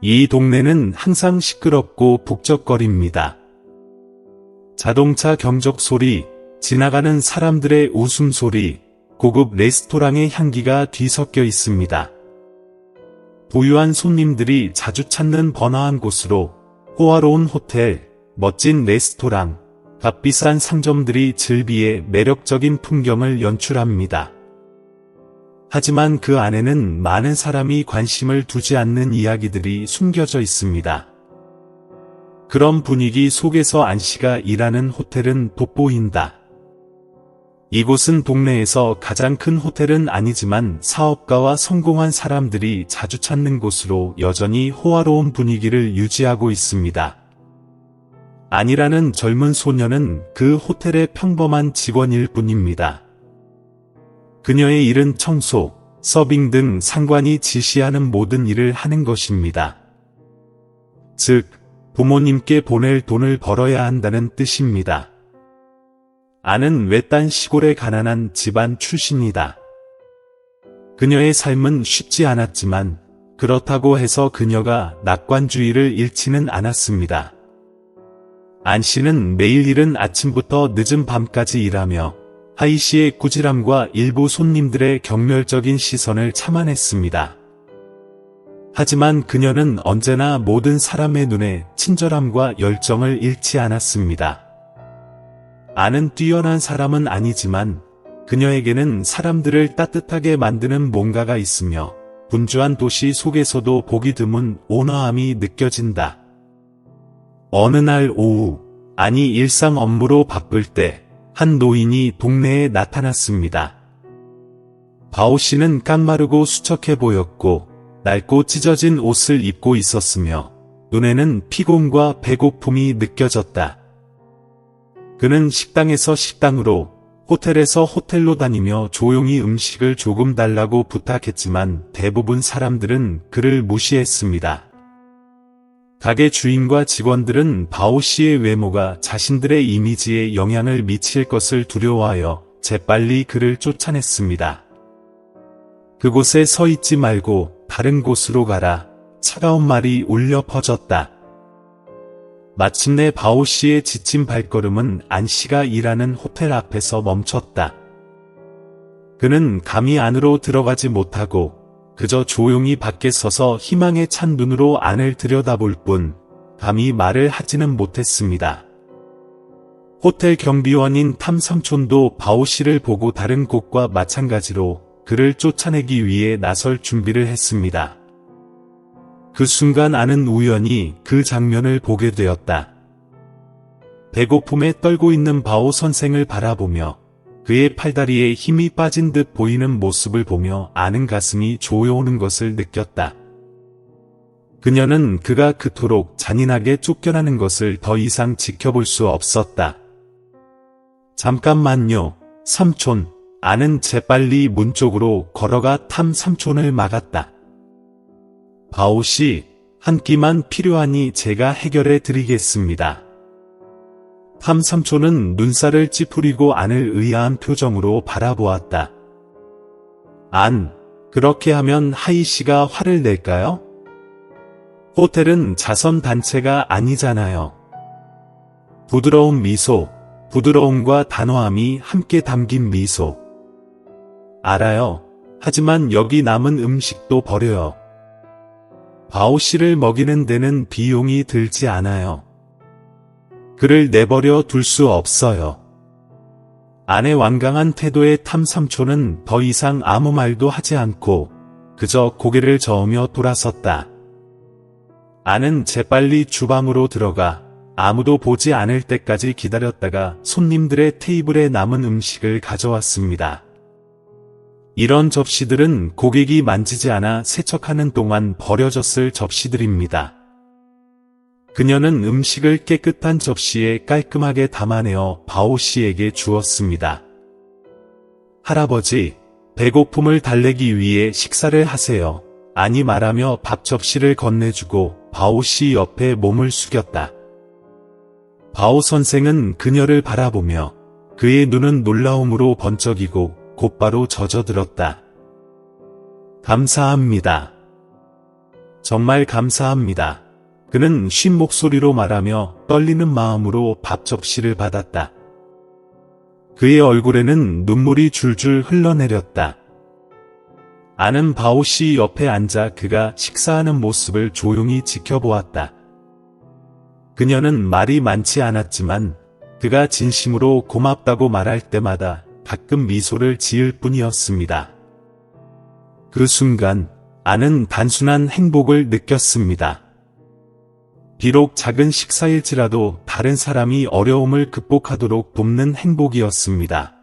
이 동네는 항상 시끄럽고 북적거립니다. 자동차 경적 소리, 지나가는 사람들의 웃음소리, 고급 레스토랑의 향기가 뒤섞여 있습니다. 부유한 손님들이 자주 찾는 번화한 곳으로 호화로운 호텔, 멋진 레스토랑, 값비싼 상점들이 즐비의 매력적인 풍경을 연출합니다. 하지만 그 안에는 많은 사람이 관심을 두지 않는 이야기들이 숨겨져 있습니다. 그런 분위기 속에서 안씨가 일하는 호텔은 돋보인다. 이곳은 동네에서 가장 큰 호텔은 아니지만 사업가와 성공한 사람들이 자주 찾는 곳으로 여전히 호화로운 분위기를 유지하고 있습니다. 안이라는 젊은 소녀는 그 호텔의 평범한 직원일 뿐입니다. 그녀의 일은 청소, 서빙 등 상관이 지시하는 모든 일을 하는 것입니다. 즉, 부모님께 보낼 돈을 벌어야 한다는 뜻입니다. 안은 외딴 시골의 가난한 집안 출신이다. 그녀의 삶은 쉽지 않았지만 그렇다고 해서 그녀가 낙관주의를 잃지는 않았습니다. 안 씨는 매일 이른 아침부터 늦은 밤까지 일하며 하이 씨의 꾸지람과 일부 손님들의 경멸적인 시선을 참아냈습니다. 하지만 그녀는 언제나 모든 사람의 눈에 친절함과 열정을 잃지 않았습니다. 안은 뛰어난 사람은 아니지만 그녀에게는 사람들을 따뜻하게 만드는 뭔가가 있으며 분주한 도시 속에서도 보기 드문 온화함이 느껴진다. 어느 날 오후, 안이 일상 업무로 바쁠 때 한 노인이 동네에 나타났습니다. 바오 씨는 깡마르고 수척해 보였고 낡고 찢어진 옷을 입고 있었으며 눈에는 피곤과 배고픔이 느껴졌다. 그는 식당에서 식당으로, 호텔에서 호텔로 다니며 조용히 음식을 조금 달라고 부탁했지만 대부분 사람들은 그를 무시했습니다. 가게 주인과 직원들은 바오 씨의 외모가 자신들의 이미지에 영향을 미칠 것을 두려워하여 재빨리 그를 쫓아냈습니다. 그곳에 서 있지 말고 다른 곳으로 가라. 차가운 말이 울려 퍼졌다. 마침내 바오 씨의 지친 발걸음은 안 씨가 일하는 호텔 앞에서 멈췄다. 그는 감히 안으로 들어가지 못하고 그저 조용히 밖에 서서 희망에 찬 눈으로 안을 들여다볼 뿐 감히 말을 하지는 못했습니다. 호텔 경비원인 탐 삼촌도 바오 씨를 보고 다른 곳과 마찬가지로 그를 쫓아내기 위해 나설 준비를 했습니다. 그 순간 안은 우연히 그 장면을 보게 되었다. 배고픔에 떨고 있는 바오 선생을 바라보며 그의 팔다리에 힘이 빠진 듯 보이는 모습을 보며 안은 가슴이 조여오는 것을 느꼈다. 그녀는 그가 그토록 잔인하게 쫓겨나는 것을 더 이상 지켜볼 수 없었다. 잠깐만요, 삼촌. 안은 재빨리 문 쪽으로 걸어가 탐 삼촌을 막았다. 바오 씨, 한 끼만 필요하니 제가 해결해 드리겠습니다. 탐 삼촌은 눈살을 찌푸리고 안을 의아한 표정으로 바라보았다. 안, 그렇게 하면 하이 씨가 화를 낼까요? 호텔은 자선단체가 아니잖아요. 부드러운 미소, 부드러움과 단호함이 함께 담긴 미소. 알아요. 하지만 여기 남은 음식도 버려요. 바오 씨를 먹이는 데는 비용이 들지 않아요. 그를 내버려 둘 수 없어요. 안의 완강한 태도에 탐 삼촌은 더 이상 아무 말도 하지 않고 그저 고개를 저으며 돌아섰다. 안은 재빨리 주방으로 들어가 아무도 보지 않을 때까지 기다렸다가 손님들의 테이블에 남은 음식을 가져왔습니다. 이런 접시들은 고객이 만지지 않아 세척하는 동안 버려졌을 접시들입니다. 그녀는 음식을 깨끗한 접시에 깔끔하게 담아내어 바오 씨에게 주었습니다. 할아버지, 배고픔을 달래기 위해 식사를 하세요. 안이 말하며 밥 접시를 건네주고 바오 씨 옆에 몸을 숙였다. 바오 선생은 그녀를 바라보며 그의 눈은 놀라움으로 번쩍이고 곧바로 젖어들었다. 감사합니다. 정말 감사합니다. 그는 쉰 목소리로 말하며 떨리는 마음으로 밥 접시를 받았다. 그의 얼굴에는 눈물이 줄줄 흘러내렸다. 아는 바오 씨 옆에 앉아 그가 식사하는 모습을 조용히 지켜보았다. 그녀는 말이 많지 않았지만 그가 진심으로 고맙다고 말할 때마다 가끔 미소를 지을 뿐이었습니다. 그 순간 아는 단순한 행복을 느꼈습니다. 비록 작은 식사일지라도 다른 사람이 어려움을 극복하도록 돕는 행복이었습니다.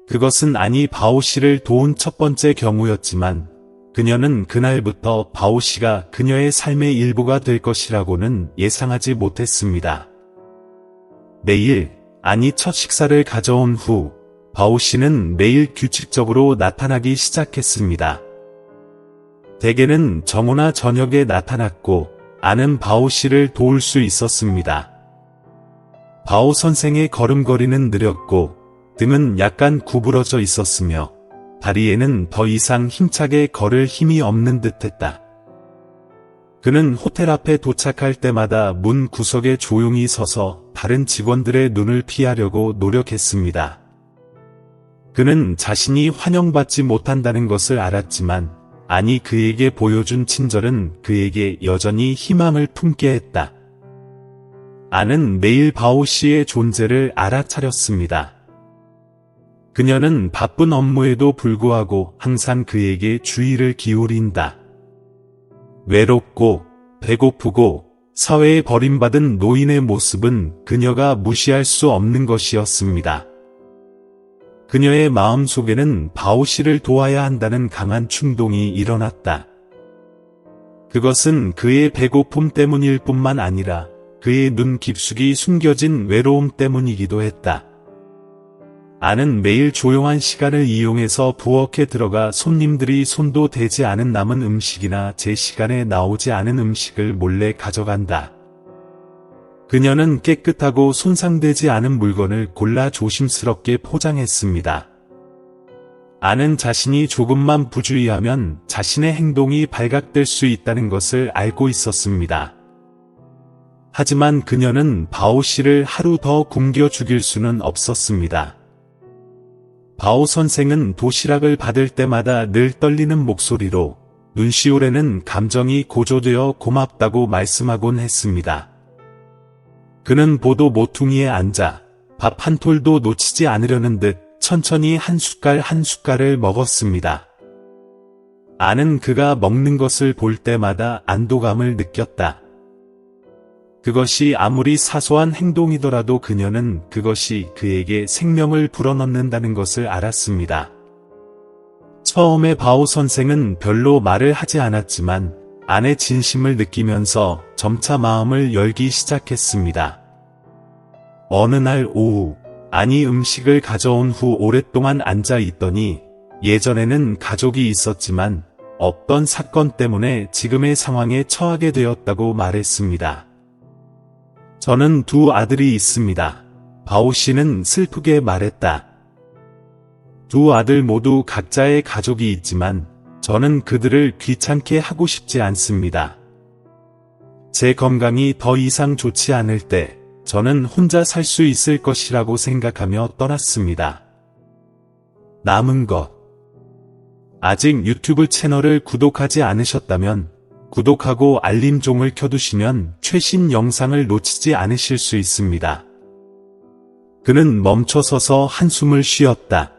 그것은 아니 바오 씨를 도운 첫 번째 경우였지만 그녀는 그날부터 바오 씨가 그녀의 삶의 일부가 될 것이라고는 예상하지 못했습니다. 매일 아니 첫 식사를 가져온 후 바오 씨는 매일 규칙적으로 나타나기 시작했습니다. 대개는 정오나 저녁에 나타났고 아는 바오 씨를 도울 수 있었습니다. 바오 선생의 걸음걸이는 느렸고 등은 약간 구부러져 있었으며 다리에는 더 이상 힘차게 걸을 힘이 없는 듯했다. 그는 호텔 앞에 도착할 때마다 문 구석에 조용히 서서 다른 직원들의 눈을 피하려고 노력했습니다. 그는 자신이 환영받지 못한다는 것을 알았지만 아니 그에게 보여준 친절은 그에게 여전히 희망을 품게 했다. 아는 매일 바오 씨의 존재를 알아차렸습니다. 그녀는 바쁜 업무에도 불구하고 항상 그에게 주의를 기울인다. 외롭고 배고프고 사회에 버림받은 노인의 모습은 그녀가 무시할 수 없는 것이었습니다. 그녀의 마음속에는 바오 씨를 도와야 한다는 강한 충동이 일어났다. 그것은 그의 배고픔 때문일 뿐만 아니라 그의 눈 깊숙이 숨겨진 외로움 때문이기도 했다. 아는 매일 조용한 시간을 이용해서 부엌에 들어가 손님들이 손도 대지 않은 남은 음식이나 제 시간에 나오지 않은 음식을 몰래 가져간다. 그녀는 깨끗하고 손상되지 않은 물건을 골라 조심스럽게 포장했습니다. 아는 자신이 조금만 부주의하면 자신의 행동이 발각될 수 있다는 것을 알고 있었습니다. 하지만 그녀는 바오 씨를 하루 더 굶겨 죽일 수는 없었습니다. 바오 선생은 도시락을 받을 때마다 늘 떨리는 목소리로 눈시울에는 감정이 고조되어 고맙다고 말씀하곤 했습니다. 그는 보도 모퉁이에 앉아 밥 한 톨도 놓치지 않으려는 듯 천천히 한 숟갈 한 숟갈을 먹었습니다. 아는 그가 먹는 것을 볼 때마다 안도감을 느꼈다. 그것이 아무리 사소한 행동이더라도 그녀는 그것이 그에게 생명을 불어넣는다는 것을 알았습니다. 처음에 바오 선생은 별로 말을 하지 않았지만 아내 진심을 느끼면서 점차 마음을 열기 시작했습니다. 어느 날 오후, 아니 음식을 가져온 후 오랫동안 앉아 있더니 예전에는 가족이 있었지만 어떤 사건 때문에 지금의 상황에 처하게 되었다고 말했습니다. 저는 두 아들이 있습니다. 바오 씨는 슬프게 말했다. 두 아들 모두 각자의 가족이 있지만 저는 그들을 귀찮게 하고 싶지 않습니다. 제 건강이 더 이상 좋지 않을 때 저는 혼자 살 수 있을 것이라고 생각하며 떠났습니다. 남은 것. 아직 유튜브 채널을 구독하지 않으셨다면 구독하고 알림종을 켜두시면 최신 영상을 놓치지 않으실 수 있습니다. 그는 멈춰서서 한숨을 쉬었다.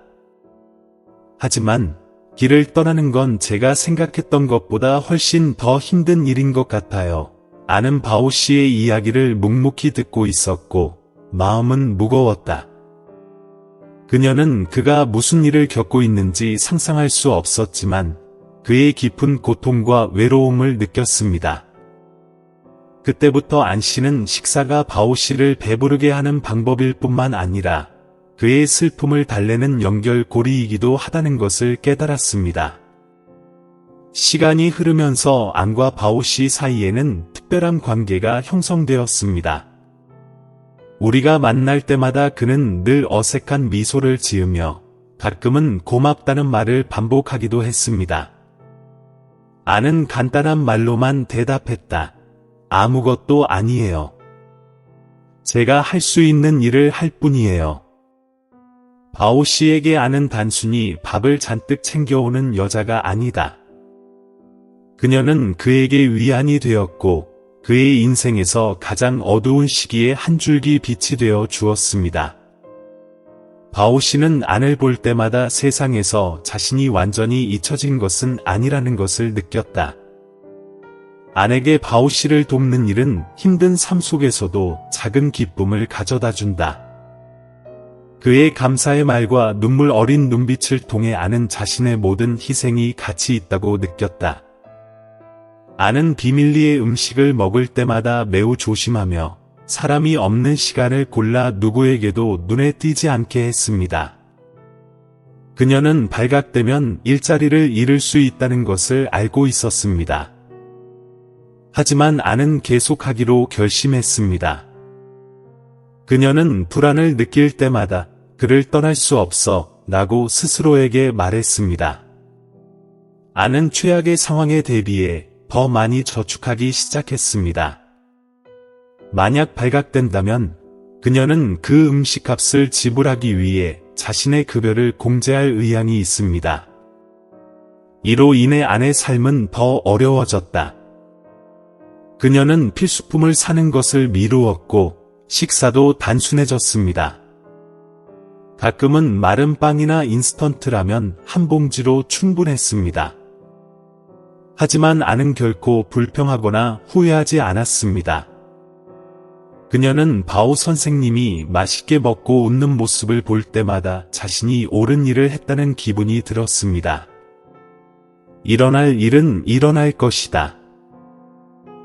하지만 길을 떠나는 건 제가 생각했던 것보다 훨씬 더 힘든 일인 것 같아요. 아는 바오 씨의 이야기를 묵묵히 듣고 있었고 마음은 무거웠다. 그녀는 그가 무슨 일을 겪고 있는지 상상할 수 없었지만 그의 깊은 고통과 외로움을 느꼈습니다. 그때부터 안 씨는 식사가 바오 씨를 배부르게 하는 방법일 뿐만 아니라 그의 슬픔을 달래는 연결고리이기도 하다는 것을 깨달았습니다. 시간이 흐르면서 안과 바오 씨 사이에는 특별한 관계가 형성되었습니다. 우리가 만날 때마다 그는 늘 어색한 미소를 지으며 가끔은 고맙다는 말을 반복하기도 했습니다. 아는 간단한 말로만 대답했다. 아무것도 아니에요. 제가 할 수 있는 일을 할 뿐이에요. 바오 씨에게 아는 단순히 밥을 잔뜩 챙겨오는 여자가 아니다. 그녀는 그에게 위안이 되었고 그의 인생에서 가장 어두운 시기에 한 줄기 빛이 되어 주었습니다. 바오 씨는 아내를 볼 때마다 세상에서 자신이 완전히 잊혀진 것은 아니라는 것을 느꼈다. 아내에게 바오 씨를 돕는 일은 힘든 삶 속에서도 작은 기쁨을 가져다 준다. 그의 감사의 말과 눈물 어린 눈빛을 통해 아는 자신의 모든 희생이 가치 있다고 느꼈다. 아는 비밀리에 음식을 먹을 때마다 매우 조심하며 사람이 없는 시간을 골라 누구에게도 눈에 띄지 않게 했습니다. 그녀는 발각되면 일자리를 잃을 수 있다는 것을 알고 있었습니다. 하지만 아는 계속하기로 결심했습니다. 그녀는 불안을 느낄 때마다 그를 떠날 수 없어 라고 스스로에게 말했습니다. 아는 최악의 상황에 대비해 더 많이 저축하기 시작했습니다. 만약 발각된다면 그녀는 그 음식값을 지불하기 위해 자신의 급여를 공제할 의향이 있습니다. 이로 인해 아내의 삶은 더 어려워졌다. 그녀는 필수품을 사는 것을 미루었고 식사도 단순해졌습니다. 가끔은 마른 빵이나 인스턴트 라면 한 봉지로 충분했습니다. 하지만 아는 결코 불평하거나 후회하지 않았습니다. 그녀는 바오 선생님이 맛있게 먹고 웃는 모습을 볼 때마다 자신이 옳은 일을 했다는 기분이 들었습니다. 일어날 일은 일어날 것이다.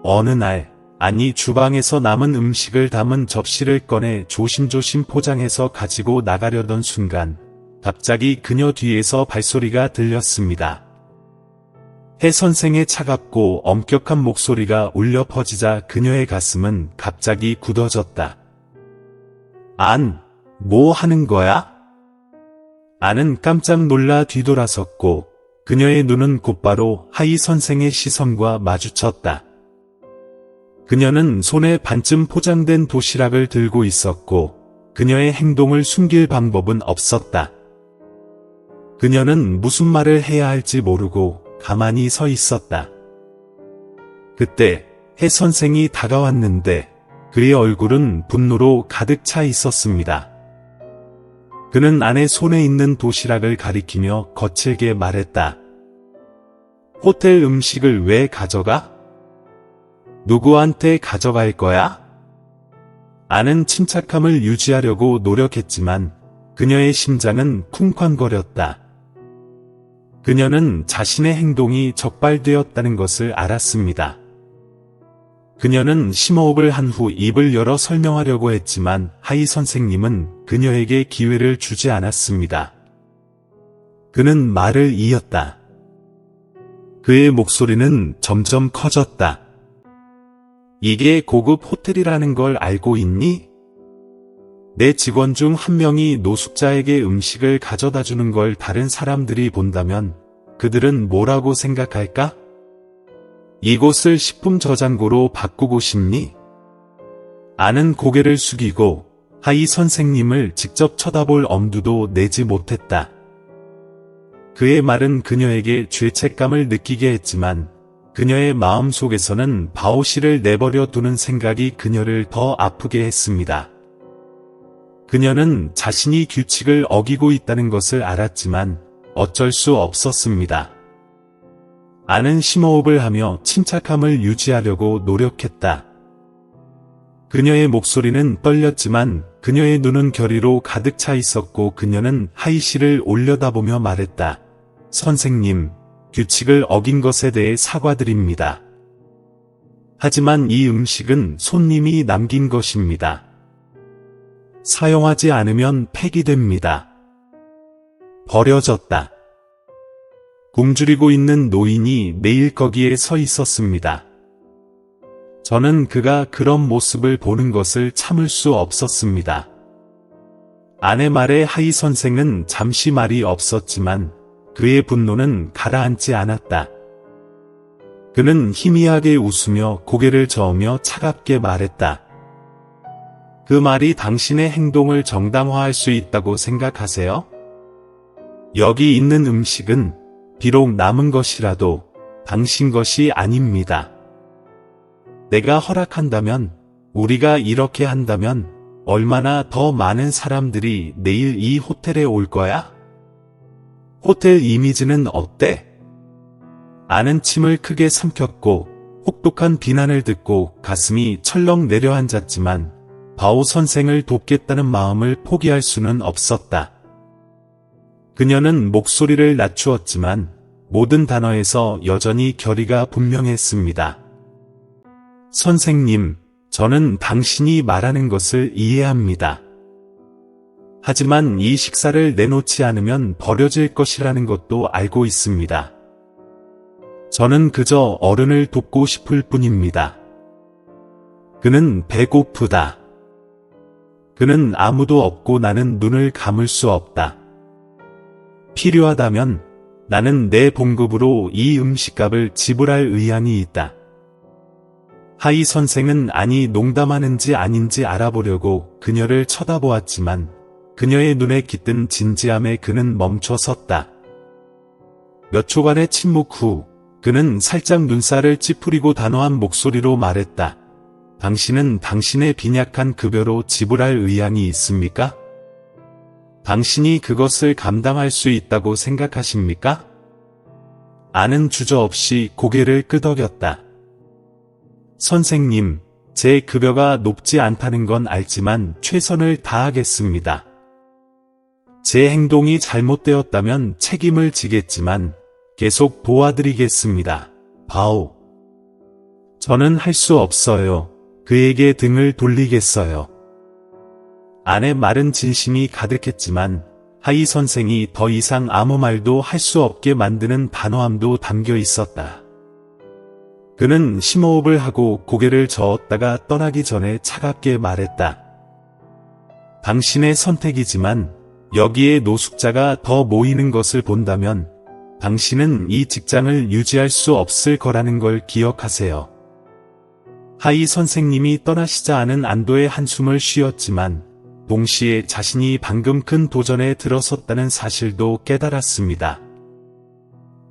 어느 날, 아니 주방에서 남은 음식을 담은 접시를 꺼내 조심조심 포장해서 가지고 나가려던 순간 갑자기 그녀 뒤에서 발소리가 들렸습니다. 해 선생의 차갑고 엄격한 목소리가 울려 퍼지자 그녀의 가슴은 갑자기 굳어졌다. 안, 뭐 하는 거야? 안은 깜짝 놀라 뒤돌아섰고 그녀의 눈은 곧바로 하이 선생의 시선과 마주쳤다. 그녀는 손에 반쯤 포장된 도시락을 들고 있었고 그녀의 행동을 숨길 방법은 없었다. 그녀는 무슨 말을 해야 할지 모르고 가만히 서 있었다. 그때 해 선생이 다가왔는데 그의 얼굴은 분노로 가득 차 있었습니다. 그는 아내 손에 있는 도시락을 가리키며 거칠게 말했다. 호텔 음식을 왜 가져가? 누구한테 가져갈 거야? 아는 침착함을 유지하려고 노력했지만 그녀의 심장은 쿵쾅거렸다. 그녀는 자신의 행동이 적발되었다는 것을 알았습니다. 그녀는 심호흡을 한 후 입을 열어 설명하려고 했지만 하이 선생님은 그녀에게 기회를 주지 않았습니다. 그는 말을 이었다. 그의 목소리는 점점 커졌다. 이게 고급 호텔이라는 걸 알고 있니? 내 직원 중 한 명이 노숙자에게 음식을 가져다 주는 걸 다른 사람들이 본다면 그들은 뭐라고 생각할까? 이곳을 식품 저장고로 바꾸고 싶니? 아는 고개를 숙이고 하이 선생님을 직접 쳐다볼 엄두도 내지 못했다. 그의 말은 그녀에게 죄책감을 느끼게 했지만 그녀의 마음속에서는 바오 씨를 내버려 두는 생각이 그녀를 더 아프게 했습니다. 그녀는 자신이 규칙을 어기고 있다는 것을 알았지만 어쩔 수 없었습니다. 아는 심호흡을 하며 침착함을 유지하려고 노력했다. 그녀의 목소리는 떨렸지만 그녀의 눈은 결의로 가득 차 있었고 그녀는 하이 씨를 올려다보며 말했다. 선생님, 규칙을 어긴 것에 대해 사과드립니다. 하지만 이 음식은 손님이 남긴 것입니다. 사용하지 않으면 폐기됩니다. 버려졌다. 굶주리고 있는 노인이 매일 거기에 서 있었습니다. 저는 그가 그런 모습을 보는 것을 참을 수 없었습니다. 아내 말에 하이 선생은 잠시 말이 없었지만 그의 분노는 가라앉지 않았다. 그는 희미하게 웃으며 고개를 저으며 차갑게 말했다. 그 말이 당신의 행동을 정당화할 수 있다고 생각하세요? 여기 있는 음식은 비록 남은 것이라도 당신 것이 아닙니다. 내가 허락한다면, 우리가 이렇게 한다면 얼마나 더 많은 사람들이 내일 이 호텔에 올 거야? 호텔 이미지는 어때? 아는 침을 크게 삼켰고 혹독한 비난을 듣고 가슴이 철렁 내려앉았지만 바오 선생을 돕겠다는 마음을 포기할 수는 없었다. 그녀는 목소리를 낮추었지만 모든 단어에서 여전히 결의가 분명했습니다. 선생님, 저는 당신이 말하는 것을 이해합니다. 하지만 이 식사를 내놓지 않으면 버려질 것이라는 것도 알고 있습니다. 저는 그저 어른을 돕고 싶을 뿐입니다. 그는 배고프다. 그는 아무도 없고 나는 눈을 감을 수 없다. 필요하다면 나는 내 봉급으로 이 음식값을 지불할 의향이 있다. 하이 선생은 아니 농담하는지 아닌지 알아보려고 그녀를 쳐다보았지만 그녀의 눈에 깃든 진지함에 그는 멈춰 섰다. 몇 초간의 침묵 후 그는 살짝 눈살을 찌푸리고 단호한 목소리로 말했다. 당신은 당신의 빈약한 급여로 지불할 의향이 있습니까? 당신이 그것을 감당할 수 있다고 생각하십니까? 아는 주저없이 고개를 끄덕였다. 선생님, 제 급여가 높지 않다는 건 알지만 최선을 다하겠습니다. 제 행동이 잘못되었다면 책임을 지겠지만 계속 도와드리겠습니다. 바오. 저는 할 수 없어요. 그에게 등을 돌리겠어요. 안에 마른 진심이 가득했지만 하이 선생이 더 이상 아무 말도 할 수 없게 만드는 단호함도 담겨 있었다. 그는 심호흡을 하고 고개를 저었다가 떠나기 전에 차갑게 말했다. 당신의 선택이지만 여기에 노숙자가 더 모이는 것을 본다면 당신은 이 직장을 유지할 수 없을 거라는 걸 기억하세요. 하이 선생님이 떠나시자 아는 안도의 한숨을 쉬었지만 동시에 자신이 방금 큰 도전에 들어섰다는 사실도 깨달았습니다.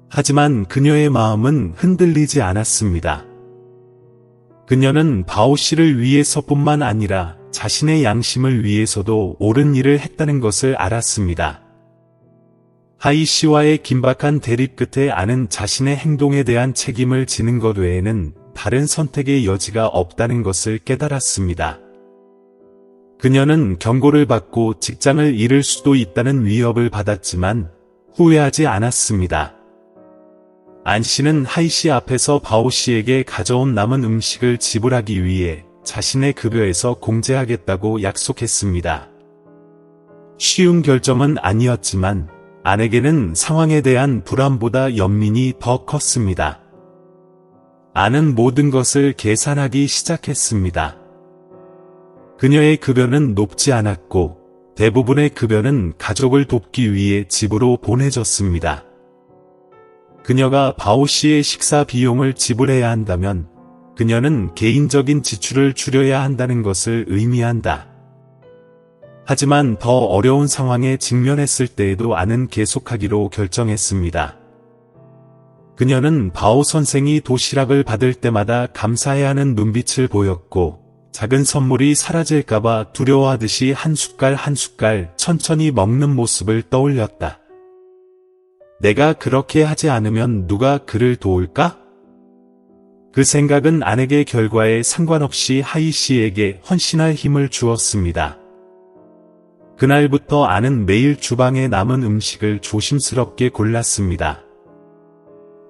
하지만 그녀의 마음은 흔들리지 않았습니다. 그녀는 바오 씨를 위해서뿐만 아니라 자신의 양심을 위해서도 옳은 일을 했다는 것을 알았습니다. 하이 씨와의 긴박한 대립 끝에 아는 자신의 행동에 대한 책임을 지는 것 외에는 다른 선택의 여지가 없다는 것을 깨달았습니다. 그녀는 경고를 받고 직장을 잃을 수도 있다는 위협을 받았지만 후회하지 않았습니다. 안 씨는 하이 씨 앞에서 바오 씨에게 가져온 남은 음식을 지불하기 위해 자신의 급여에서 공제하겠다고 약속했습니다. 쉬운 결정은 아니었지만 안에게는 상황에 대한 불안보다 연민이 더 컸습니다. 안은 모든 것을 계산하기 시작했습니다. 그녀의 급여는 높지 않았고 대부분의 급여는 가족을 돕기 위해 집으로 보내졌습니다. 그녀가 바오 씨의 식사 비용을 지불해야 한다면 그녀는 개인적인 지출을 줄여야 한다는 것을 의미한다. 하지만 더 어려운 상황에 직면했을 때에도 안은 계속하기로 결정했습니다. 그녀는 바오 선생이 도시락을 받을 때마다 감사해야 하는 눈빛을 보였고 작은 선물이 사라질까봐 두려워하듯이 한 숟갈 한 숟갈 천천히 먹는 모습을 떠올렸다. 내가 그렇게 하지 않으면 누가 그를 도울까? 그 생각은 안에게 결과에 상관없이 하이 씨에게 헌신할 힘을 주었습니다. 그날부터 안은 매일 주방에 남은 음식을 조심스럽게 골랐습니다.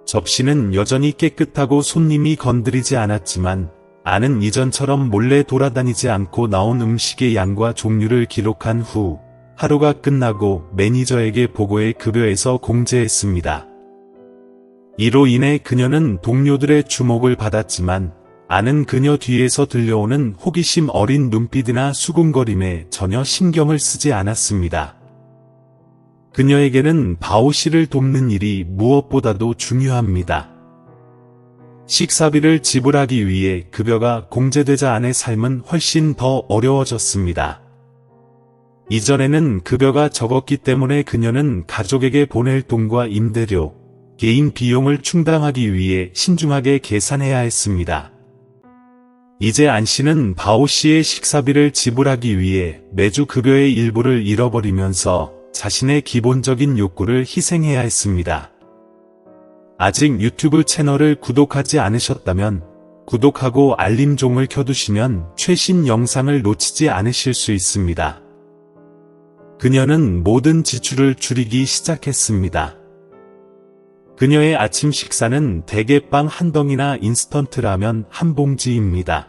접시는 여전히 깨끗하고 손님이 건드리지 않았지만 안은 이전처럼 몰래 돌아다니지 않고 나온 음식의 양과 종류를 기록한 후 하루가 끝나고 매니저에게 보고해 급여에서 공제했습니다. 이로 인해 그녀는 동료들의 주목을 받았지만 안은 그녀 뒤에서 들려오는 호기심 어린 눈빛이나 수군거림에 전혀 신경을 쓰지 않았습니다. 그녀에게는 바오 씨를 돕는 일이 무엇보다도 중요합니다. 식사비를 지불하기 위해 급여가 공제되자 아내 삶은 훨씬 더 어려워졌습니다. 이전에는 급여가 적었기 때문에 그녀는 가족에게 보낼 돈과 임대료, 개인 비용을 충당하기 위해 신중하게 계산해야 했습니다. 이제 안 씨는 바오 씨의 식사비를 지불하기 위해 매주 급여의 일부를 잃어버리면서 자신의 기본적인 욕구를 희생해야 했습니다. 아직 유튜브 채널을 구독하지 않으셨다면 구독하고 알림종을 켜두시면 최신 영상을 놓치지 않으실 수 있습니다. 그녀는 모든 지출을 줄이기 시작했습니다. 그녀의 아침 식사는 대개 빵 한 덩이나 인스턴트 라면 한 봉지입니다.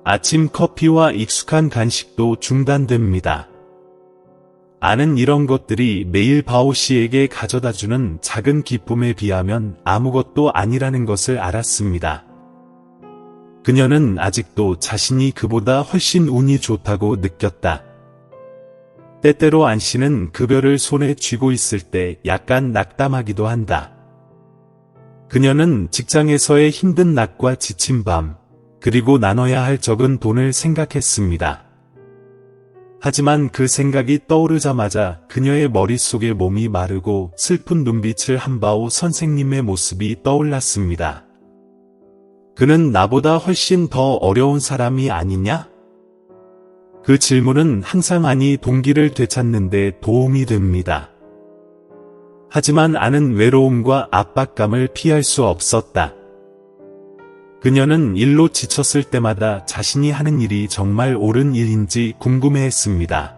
아침 커피와 익숙한 간식도 중단됩니다. 아는 이런 것들이 매일 바오 씨에게 가져다주는 작은 기쁨에 비하면 아무것도 아니라는 것을 알았습니다. 그녀는 아직도 자신이 그보다 훨씬 운이 좋다고 느꼈다. 때때로 안 씨는 급여를 손에 쥐고 있을 때 약간 낙담하기도 한다. 그녀는 직장에서의 힘든 낮과 지친 밤, 그리고 나눠야 할 적은 돈을 생각했습니다. 하지만 그 생각이 떠오르자마자 그녀의 머릿속에 몸이 마르고 슬픈 눈빛을 한 바오 선생님의 모습이 떠올랐습니다. 그는 나보다 훨씬 더 어려운 사람이 아니냐? 그 질문은 항상 아니 동기를 되찾는 데 도움이 됩니다. 하지만 아는 외로움과 압박감을 피할 수 없었다. 그녀는 일로 지쳤을 때마다 자신이 하는 일이 정말 옳은 일인지 궁금해했습니다.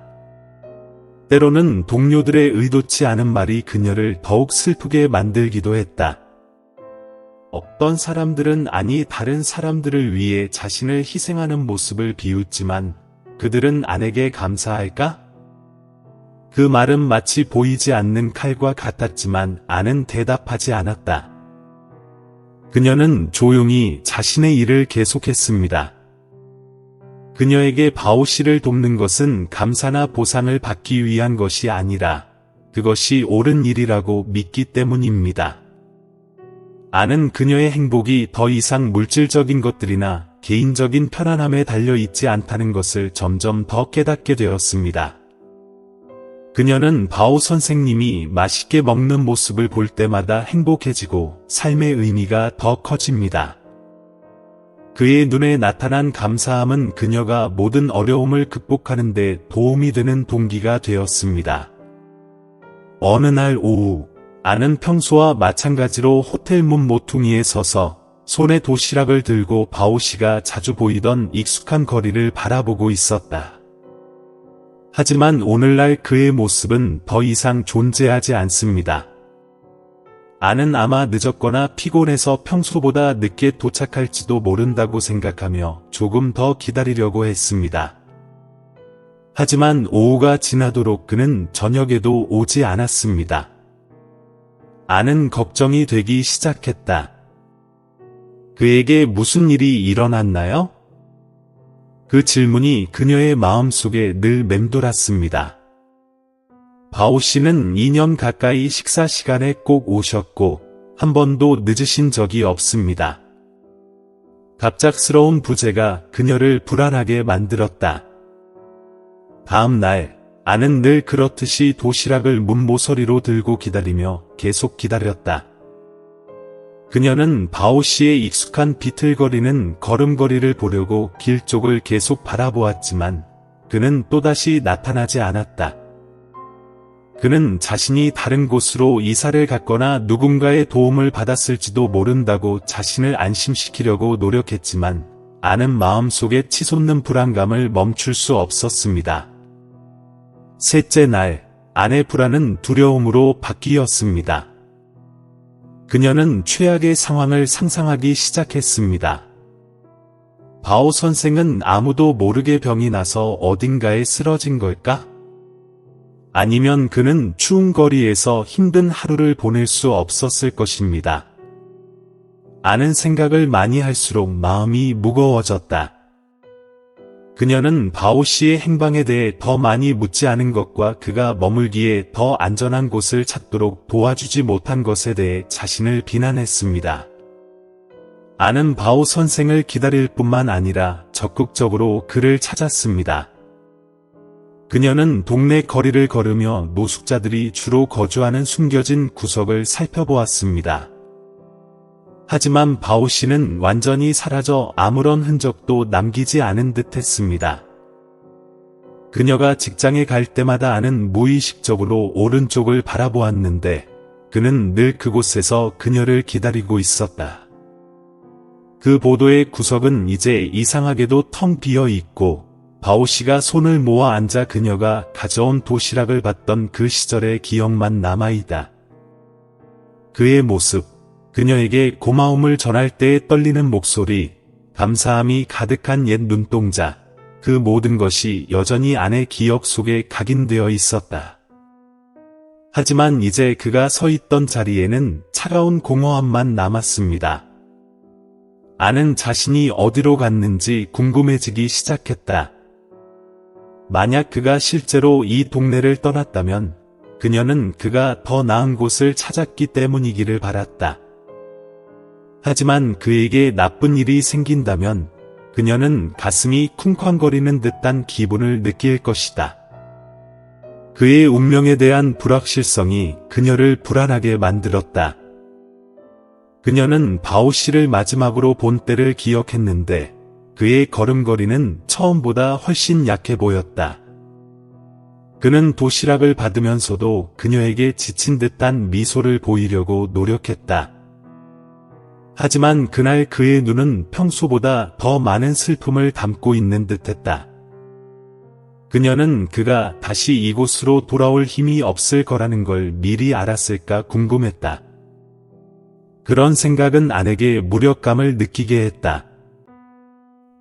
때로는 동료들의 의도치 않은 말이 그녀를 더욱 슬프게 만들기도 했다. 어떤 사람들은 아니 다른 사람들을 위해 자신을 희생하는 모습을 비웃지만 그들은 아내게 감사할까? 그 말은 마치 보이지 않는 칼과 같았지만 아는 대답하지 않았다. 그녀는 조용히 자신의 일을 계속했습니다. 그녀에게 바오 씨를 돕는 것은 감사나 보상을 받기 위한 것이 아니라 그것이 옳은 일이라고 믿기 때문입니다. 아는 그녀의 행복이 더 이상 물질적인 것들이나 개인적인 편안함에 달려있지 않다는 것을 점점 더 깨닫게 되었습니다. 그녀는 바오 선생님이 맛있게 먹는 모습을 볼 때마다 행복해지고 삶의 의미가 더 커집니다. 그의 눈에 나타난 감사함은 그녀가 모든 어려움을 극복하는 데 도움이 되는 동기가 되었습니다. 어느 날 오후, 아는 평소와 마찬가지로 호텔 문 모퉁이에 서서 손에 도시락을 들고 바오 씨가 자주 보이던 익숙한 거리를 바라보고 있었다. 하지만 오늘날 그의 모습은 더 이상 존재하지 않습니다. 아는 아마 늦었거나 피곤해서 평소보다 늦게 도착할지도 모른다고 생각하며 조금 더 기다리려고 했습니다. 하지만 오후가 지나도록 그는 저녁에도 오지 않았습니다. 아는 걱정이 되기 시작했다. 그에게 무슨 일이 일어났나요? 그 질문이 그녀의 마음속에 늘 맴돌았습니다. 바오 씨는 2년 가까이 식사 시간에 꼭 오셨고 한 번도 늦으신 적이 없습니다. 갑작스러운 부재가 그녀를 불안하게 만들었다. 다음 날, 아는 늘 그렇듯이 도시락을 문모서리로 들고 기다리며 계속 기다렸다. 그녀는 바오 씨의 익숙한 비틀거리는 걸음걸이를 보려고 길 쪽을 계속 바라보았지만 그는 또다시 나타나지 않았다. 그는 자신이 다른 곳으로 이사를 갔거나 누군가의 도움을 받았을지도 모른다고 자신을 안심시키려고 노력했지만 아는 마음속에 치솟는 불안감을 멈출 수 없었습니다. 셋째 날, 아내 불안은 두려움으로 바뀌었습니다. 그녀는 최악의 상황을 상상하기 시작했습니다. 바오 선생은 아무도 모르게 병이 나서 어딘가에 쓰러진 걸까? 아니면 그는 추운 거리에서 힘든 하루를 보낼 수 없었을 것입니다. 아는 생각을 많이 할수록 마음이 무거워졌다. 그녀는 바오 씨의 행방에 대해 더 많이 묻지 않은 것과 그가 머물기에 더 안전한 곳을 찾도록 도와주지 못한 것에 대해 자신을 비난했습니다. 아는 바오 선생을 기다릴 뿐만 아니라 적극적으로 그를 찾았습니다. 그녀는 동네 거리를 걸으며 노숙자들이 주로 거주하는 숨겨진 구석을 살펴보았습니다. 하지만 바오 씨는 완전히 사라져 아무런 흔적도 남기지 않은 듯 했습니다. 그녀가 직장에 갈 때마다 아는 무의식적으로 오른쪽을 바라보았는데 그는 늘 그곳에서 그녀를 기다리고 있었다. 그 보도의 구석은 이제 이상하게도 텅 비어 있고 바오 씨가 손을 모아 앉아 그녀가 가져온 도시락을 받던 그 시절의 기억만 남아있다. 그의 모습, 그녀에게 고마움을 전할 때에 떨리는 목소리, 감사함이 가득한 옛 눈동자, 그 모든 것이 여전히 아내 기억 속에 각인되어 있었다. 하지만 이제 그가 서 있던 자리에는 차가운 공허함만 남았습니다. 아는 자신이 어디로 갔는지 궁금해지기 시작했다. 만약 그가 실제로 이 동네를 떠났다면 그녀는 그가 더 나은 곳을 찾았기 때문이기를 바랐다. 하지만 그에게 나쁜 일이 생긴다면 그녀는 가슴이 쿵쾅거리는 듯한 기분을 느낄 것이다. 그의 운명에 대한 불확실성이 그녀를 불안하게 만들었다. 그녀는 바오 씨를 마지막으로 본 때를 기억했는데 그의 걸음걸이는 처음보다 훨씬 약해 보였다. 그는 도시락을 받으면서도 그녀에게 지친 듯한 미소를 보이려고 노력했다. 하지만 그날 그의 눈은 평소보다 더 많은 슬픔을 담고 있는 듯했다. 그녀는 그가 다시 이곳으로 돌아올 힘이 없을 거라는 걸 미리 알았을까 궁금했다. 그런 생각은 아내에게 무력감을 느끼게 했다.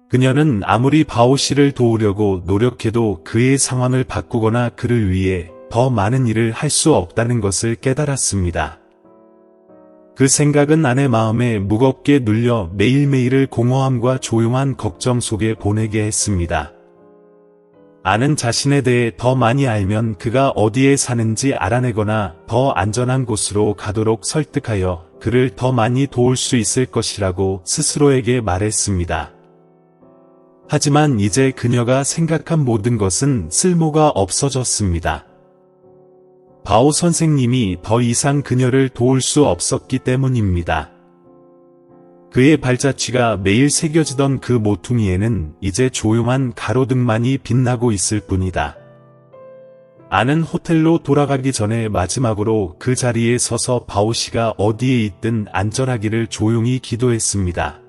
그녀는 아무리 바오 씨를 도우려고 노력해도 그의 상황을 바꾸거나 그를 위해 더 많은 일을 할 수 없다는 것을 깨달았습니다. 그 생각은 아내 마음에 무겁게 눌려 매일매일을 공허함과 조용한 걱정 속에 보내게 했습니다. 아는 자신에 대해 더 많이 알면 그가 어디에 사는지 알아내거나 더 안전한 곳으로 가도록 설득하여 그를 더 많이 도울 수 있을 것이라고 스스로에게 말했습니다. 하지만 이제 그녀가 생각한 모든 것은 쓸모가 없어졌습니다. 바오 선생님이 더 이상 그녀를 도울 수 없었기 때문입니다. 그의 발자취가 매일 새겨지던 그 모퉁이에는 이제 조용한 가로등만이 빛나고 있을 뿐이다. 아는 호텔로 돌아가기 전에 마지막으로 그 자리에 서서 바오 씨가 어디에 있든 안전하기를 조용히 기도했습니다.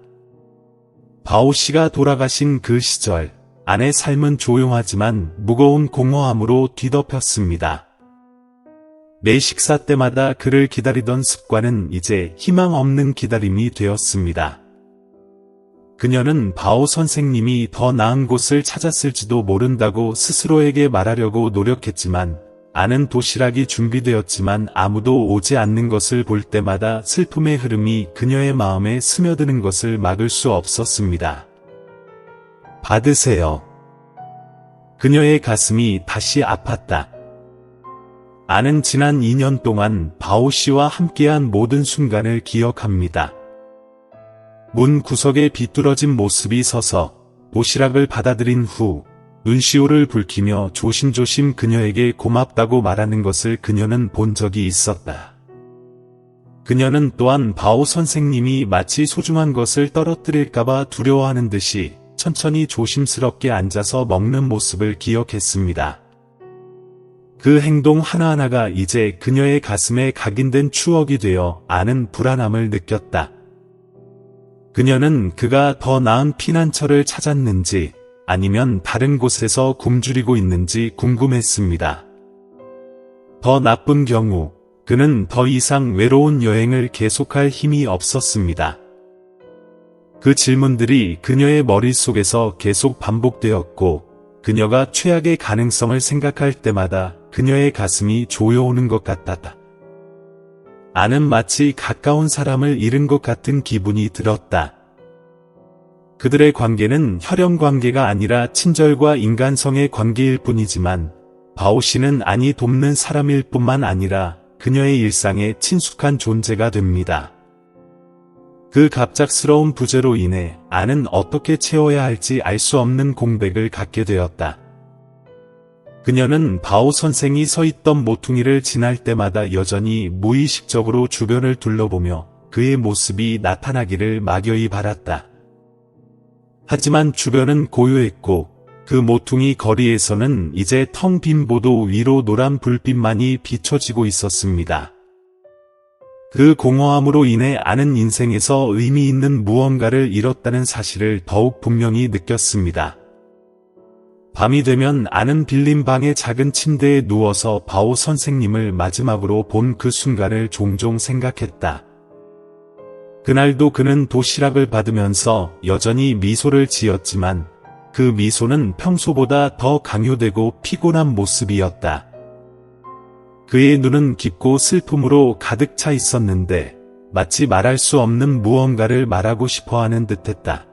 바오 씨가 돌아가신 그 시절, 아내 삶은 조용하지만 무거운 공허함으로 뒤덮였습니다. 매 식사 때마다 그를 기다리던 습관은 이제 희망 없는 기다림이 되었습니다. 그녀는 바오 선생님이 더 나은 곳을 찾았을지도 모른다고 스스로에게 말하려고 노력했지만 아는 도시락이 준비되었지만 아무도 오지 않는 것을 볼 때마다 슬픔의 흐름이 그녀의 마음에 스며드는 것을 막을 수 없었습니다. 받으세요. 그녀의 가슴이 다시 아팠다. 아는 지난 2년 동안 바오 씨와 함께한 모든 순간을 기억합니다. 문 구석에 비뚤어진 모습이 서서 도시락을 받아들인 후 눈시울을 붉히며 조심조심 그녀에게 고맙다고 말하는 것을 그녀는 본 적이 있었다. 그녀는 또한 바오 선생님이 마치 소중한 것을 떨어뜨릴까봐 두려워하는 듯이 천천히 조심스럽게 앉아서 먹는 모습을 기억했습니다. 그 행동 하나하나가 이제 그녀의 가슴에 각인된 추억이 되어 아는 불안함을 느꼈다. 그녀는 그가 더 나은 피난처를 찾았는지 아니면 다른 곳에서 굶주리고 있는지 궁금했습니다. 더 나쁜 경우 그는 더 이상 외로운 여행을 계속할 힘이 없었습니다. 그 질문들이 그녀의 머릿속에서 계속 반복되었고 그녀가 최악의 가능성을 생각할 때마다 그녀의 가슴이 조여오는 것 같았다. 아는 마치 가까운 사람을 잃은 것 같은 기분이 들었다. 그들의 관계는 혈연 관계가 아니라 친절과 인간성의 관계일 뿐이지만 바오 씨는 아니 돕는 사람일 뿐만 아니라 그녀의 일상에 친숙한 존재가 됩니다. 그 갑작스러운 부재로 인해 아는 어떻게 채워야 할지 알 수 없는 공백을 갖게 되었다. 그녀는 바오 선생이 서 있던 모퉁이를 지날 때마다 여전히 무의식적으로 주변을 둘러보며 그의 모습이 나타나기를 막연히 바랐다. 하지만 주변은 고요했고 그 모퉁이 거리에서는 이제 텅 빈 보도 위로 노란 불빛만이 비춰지고 있었습니다. 그 공허함으로 인해 아는 인생에서 의미 있는 무언가를 잃었다는 사실을 더욱 분명히 느꼈습니다. 밤이 되면 아는 빌린 방의 작은 침대에 누워서 바오 선생님을 마지막으로 본 그 순간을 종종 생각했다. 그날도 그는 도시락을 받으면서 여전히 미소를 지었지만 그 미소는 평소보다 더 강요되고 피곤한 모습이었다. 그의 눈은 깊고 슬픔으로 가득 차 있었는데 마치 말할 수 없는 무언가를 말하고 싶어하는 듯했다.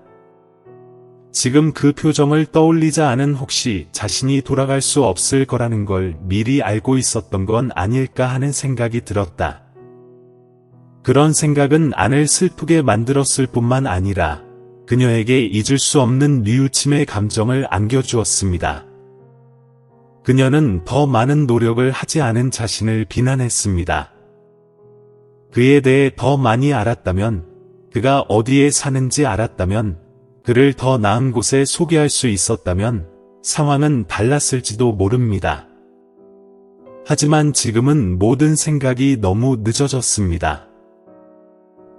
지금 그 표정을 떠올리자 아는 혹시 자신이 돌아갈 수 없을 거라는 걸 미리 알고 있었던 건 아닐까 하는 생각이 들었다. 그런 생각은 안을 슬프게 만들었을 뿐만 아니라 그녀에게 잊을 수 없는 뉘우침의 감정을 안겨주었습니다. 그녀는 더 많은 노력을 하지 않은 자신을 비난했습니다. 그에 대해 더 많이 알았다면, 그가 어디에 사는지 알았다면, 그를 더 나은 곳에 소개할 수 있었다면 상황은 달랐을지도 모릅니다. 하지만 지금은 모든 생각이 너무 늦어졌습니다.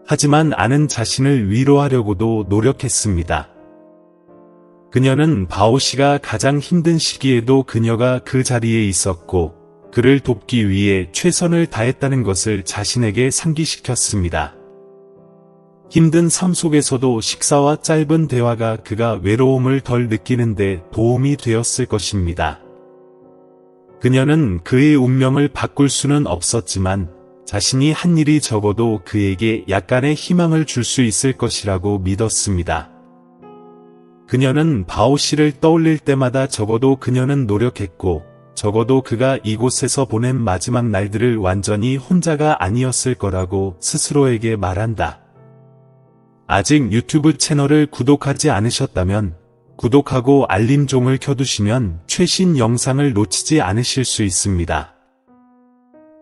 하지만 아는 자신을 위로하려고도 노력했습니다. 그녀는 바오 씨가 가장 힘든 시기에도 그녀가 그 자리에 있었고 그를 돕기 위해 최선을 다했다는 것을 자신에게 상기시켰습니다. 힘든 삶 속에서도 식사와 짧은 대화가 그가 외로움을 덜 느끼는데 도움이 되었을 것입니다. 그녀는 그의 운명을 바꿀 수는 없었지만 자신이 한 일이 적어도 그에게 약간의 희망을 줄 수 있을 것이라고 믿었습니다. 그녀는 바오 씨를 떠올릴 때마다 적어도 그녀는 노력했고 적어도 그가 이곳에서 보낸 마지막 날들을 완전히 혼자가 아니었을 거라고 스스로에게 말한다. 아직 유튜브 채널을 구독하지 않으셨다면 구독하고 알림종을 켜두시면 최신 영상을 놓치지 않으실 수 있습니다.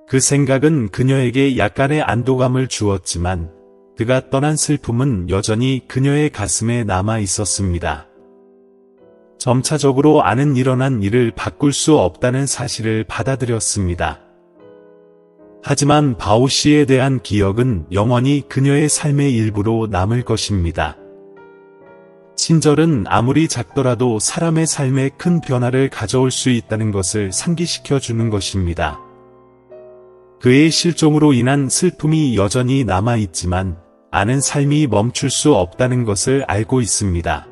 그 생각은 그녀에게 약간의 안도감을 주었지만 그가 떠난 슬픔은 여전히 그녀의 가슴에 남아 있었습니다. 점차적으로 아는 일어난 일을 바꿀 수 없다는 사실을 받아들였습니다. 하지만 바오 씨에 대한 기억은 영원히 그녀의 삶의 일부로 남을 것입니다. 친절은 아무리 작더라도 사람의 삶에 큰 변화를 가져올 수 있다는 것을 상기시켜 주는 것입니다. 그의 실종으로 인한 슬픔이 여전히 남아있지만 아는 삶이 멈출 수 없다는 것을 알고 있습니다.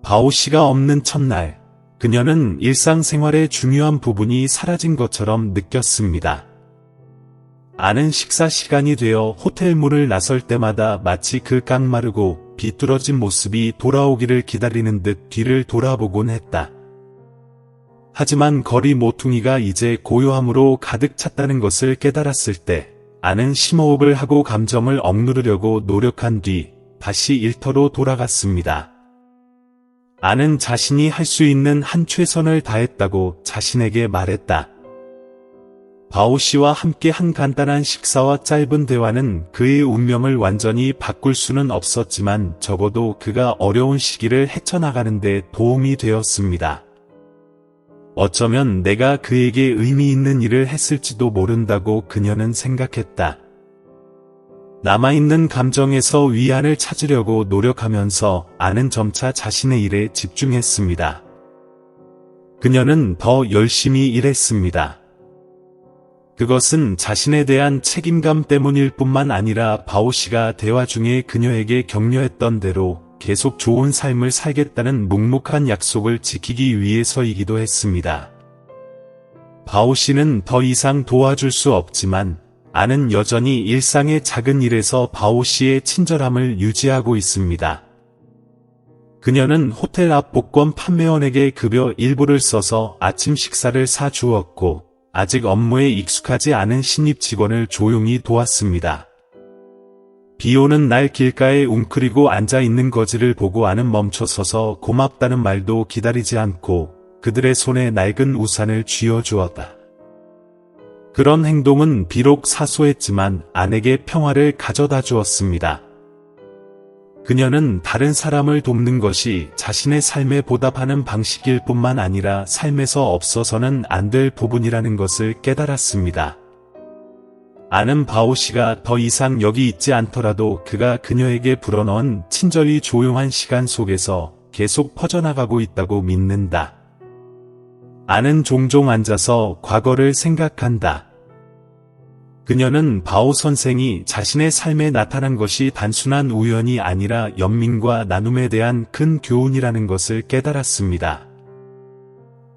바오 씨가 없는 첫날, 그녀는 일상생활의 중요한 부분이 사라진 것처럼 느꼈습니다. 아는 식사 시간이 되어 호텔 문을 나설 때마다 마치 그 깡마르고 비뚤어진 모습이 돌아오기를 기다리는 듯 뒤를 돌아보곤 했다. 하지만 거리 모퉁이가 이제 고요함으로 가득 찼다는 것을 깨달았을 때 아는 심호흡을 하고 감정을 억누르려고 노력한 뒤 다시 일터로 돌아갔습니다. 아는 자신이 할 수 있는 한 최선을 다했다고 자신에게 말했다. 바오 씨와 함께 한 간단한 식사와 짧은 대화는 그의 운명을 완전히 바꿀 수는 없었지만 적어도 그가 어려운 시기를 헤쳐나가는 데 도움이 되었습니다. 어쩌면 내가 그에게 의미 있는 일을 했을지도 모른다고 그녀는 생각했다. 남아있는 감정에서 위안을 찾으려고 노력하면서 아는 점차 자신의 일에 집중했습니다. 그녀는 더 열심히 일했습니다. 그것은 자신에 대한 책임감 때문일 뿐만 아니라 바오 씨가 대화 중에 그녀에게 격려했던 대로 계속 좋은 삶을 살겠다는 묵묵한 약속을 지키기 위해서이기도 했습니다. 바오 씨는 더 이상 도와줄 수 없지만 아는 여전히 일상의 작은 일에서 바오 씨의 친절함을 유지하고 있습니다. 그녀는 호텔 앞 복권 판매원에게 급여 일부를 써서 아침 식사를 사주었고 아직 업무에 익숙하지 않은 신입 직원을 조용히 도왔습니다. 비 오는 날 길가에 웅크리고 앉아있는 거지를 보고 아는 멈춰서서 고맙다는 말도 기다리지 않고 그들의 손에 낡은 우산을 쥐어주었다. 그런 행동은 비록 사소했지만 아내에게 평화를 가져다 주었습니다. 그녀는 다른 사람을 돕는 것이 자신의 삶에 보답하는 방식일 뿐만 아니라 삶에서 없어서는 안 될 부분이라는 것을 깨달았습니다. 아는 바오 씨가 더 이상 여기 있지 않더라도 그가 그녀에게 불어넣은 친절히 조용한 시간 속에서 계속 퍼져나가고 있다고 믿는다. 아는 종종 앉아서 과거를 생각한다. 그녀는 바오 선생이 자신의 삶에 나타난 것이 단순한 우연이 아니라 연민과 나눔에 대한 큰 교훈이라는 것을 깨달았습니다.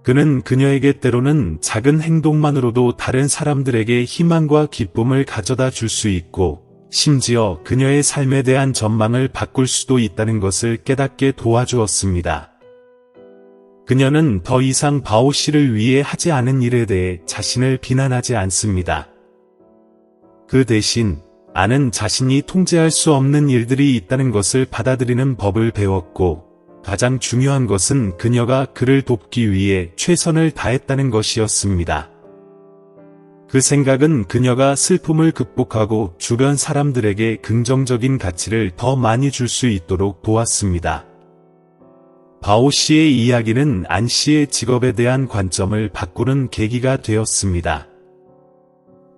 그는 그녀에게 때로는 작은 행동만으로도 다른 사람들에게 희망과 기쁨을 가져다 줄 수 있고, 심지어 그녀의 삶에 대한 전망을 바꿀 수도 있다는 것을 깨닫게 도와주었습니다. 그녀는 더 이상 바오 씨를 위해 하지 않은 일에 대해 자신을 비난하지 않습니다. 그 대신 아는 자신이 통제할 수 없는 일들이 있다는 것을 받아들이는 법을 배웠고, 가장 중요한 것은 그녀가 그를 돕기 위해 최선을 다했다는 것이었습니다. 그 생각은 그녀가 슬픔을 극복하고 주변 사람들에게 긍정적인 가치를 더 많이 줄 수 있도록 도왔습니다. 바오 씨의 이야기는 안 씨의 직업에 대한 관점을 바꾸는 계기가 되었습니다.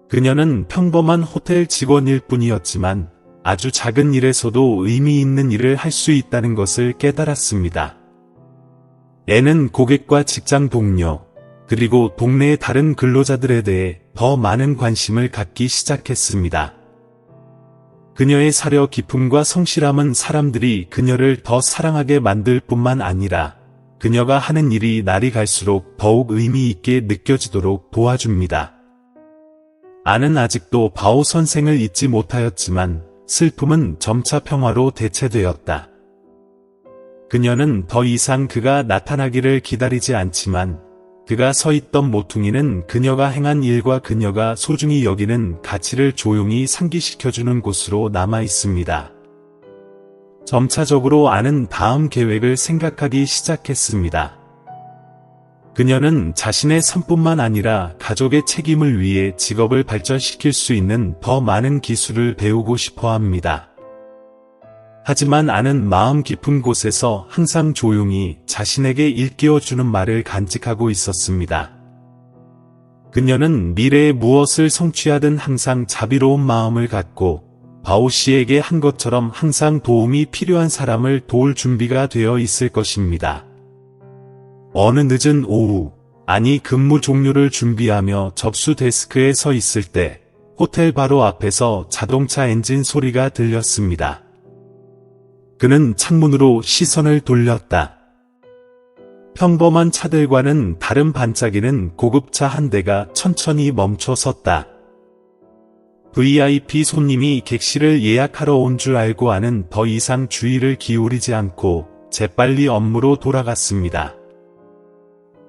그녀는 평범한 호텔 직원일 뿐이었지만 아주 작은 일에서도 의미 있는 일을 할 수 있다는 것을 깨달았습니다. 애는 고객과 직장 동료, 그리고 동네의 다른 근로자들에 대해 더 많은 관심을 갖기 시작했습니다. 그녀의 사려 깊음과 성실함은 사람들이 그녀를 더 사랑하게 만들 뿐만 아니라 그녀가 하는 일이 날이 갈수록 더욱 의미 있게 느껴지도록 도와줍니다. 아는 아직도 바오 선생을 잊지 못하였지만 슬픔은 점차 평화로 대체되었다. 그녀는 더 이상 그가 나타나기를 기다리지 않지만 그가 서 있던 모퉁이는 그녀가 행한 일과 그녀가 소중히 여기는 가치를 조용히 상기시켜주는 곳으로 남아 있습니다. 점차적으로 아는 다음 계획을 생각하기 시작했습니다. 그녀는 자신의 삶뿐만 아니라 가족의 책임을 위해 직업을 발전시킬 수 있는 더 많은 기술을 배우고 싶어 합니다. 하지만 아는 마음 깊은 곳에서 항상 조용히 자신에게 일깨워주는 말을 간직하고 있었습니다. 그녀는 미래에 무엇을 성취하든 항상 자비로운 마음을 갖고 바오 씨에게 한 것처럼 항상 도움이 필요한 사람을 도울 준비가 되어 있을 것입니다. 어느 늦은 오후, 아니 근무 종료를 준비하며 접수 데스크에 서 있을 때 호텔 바로 앞에서 자동차 엔진 소리가 들렸습니다. 그는 창문으로 시선을 돌렸다. 평범한 차들과는 다른 반짝이는 고급차 한 대가 천천히 멈춰 섰다. VIP 손님이 객실을 예약하러 온 줄 알고 아는 더 이상 주의를 기울이지 않고 재빨리 업무로 돌아갔습니다.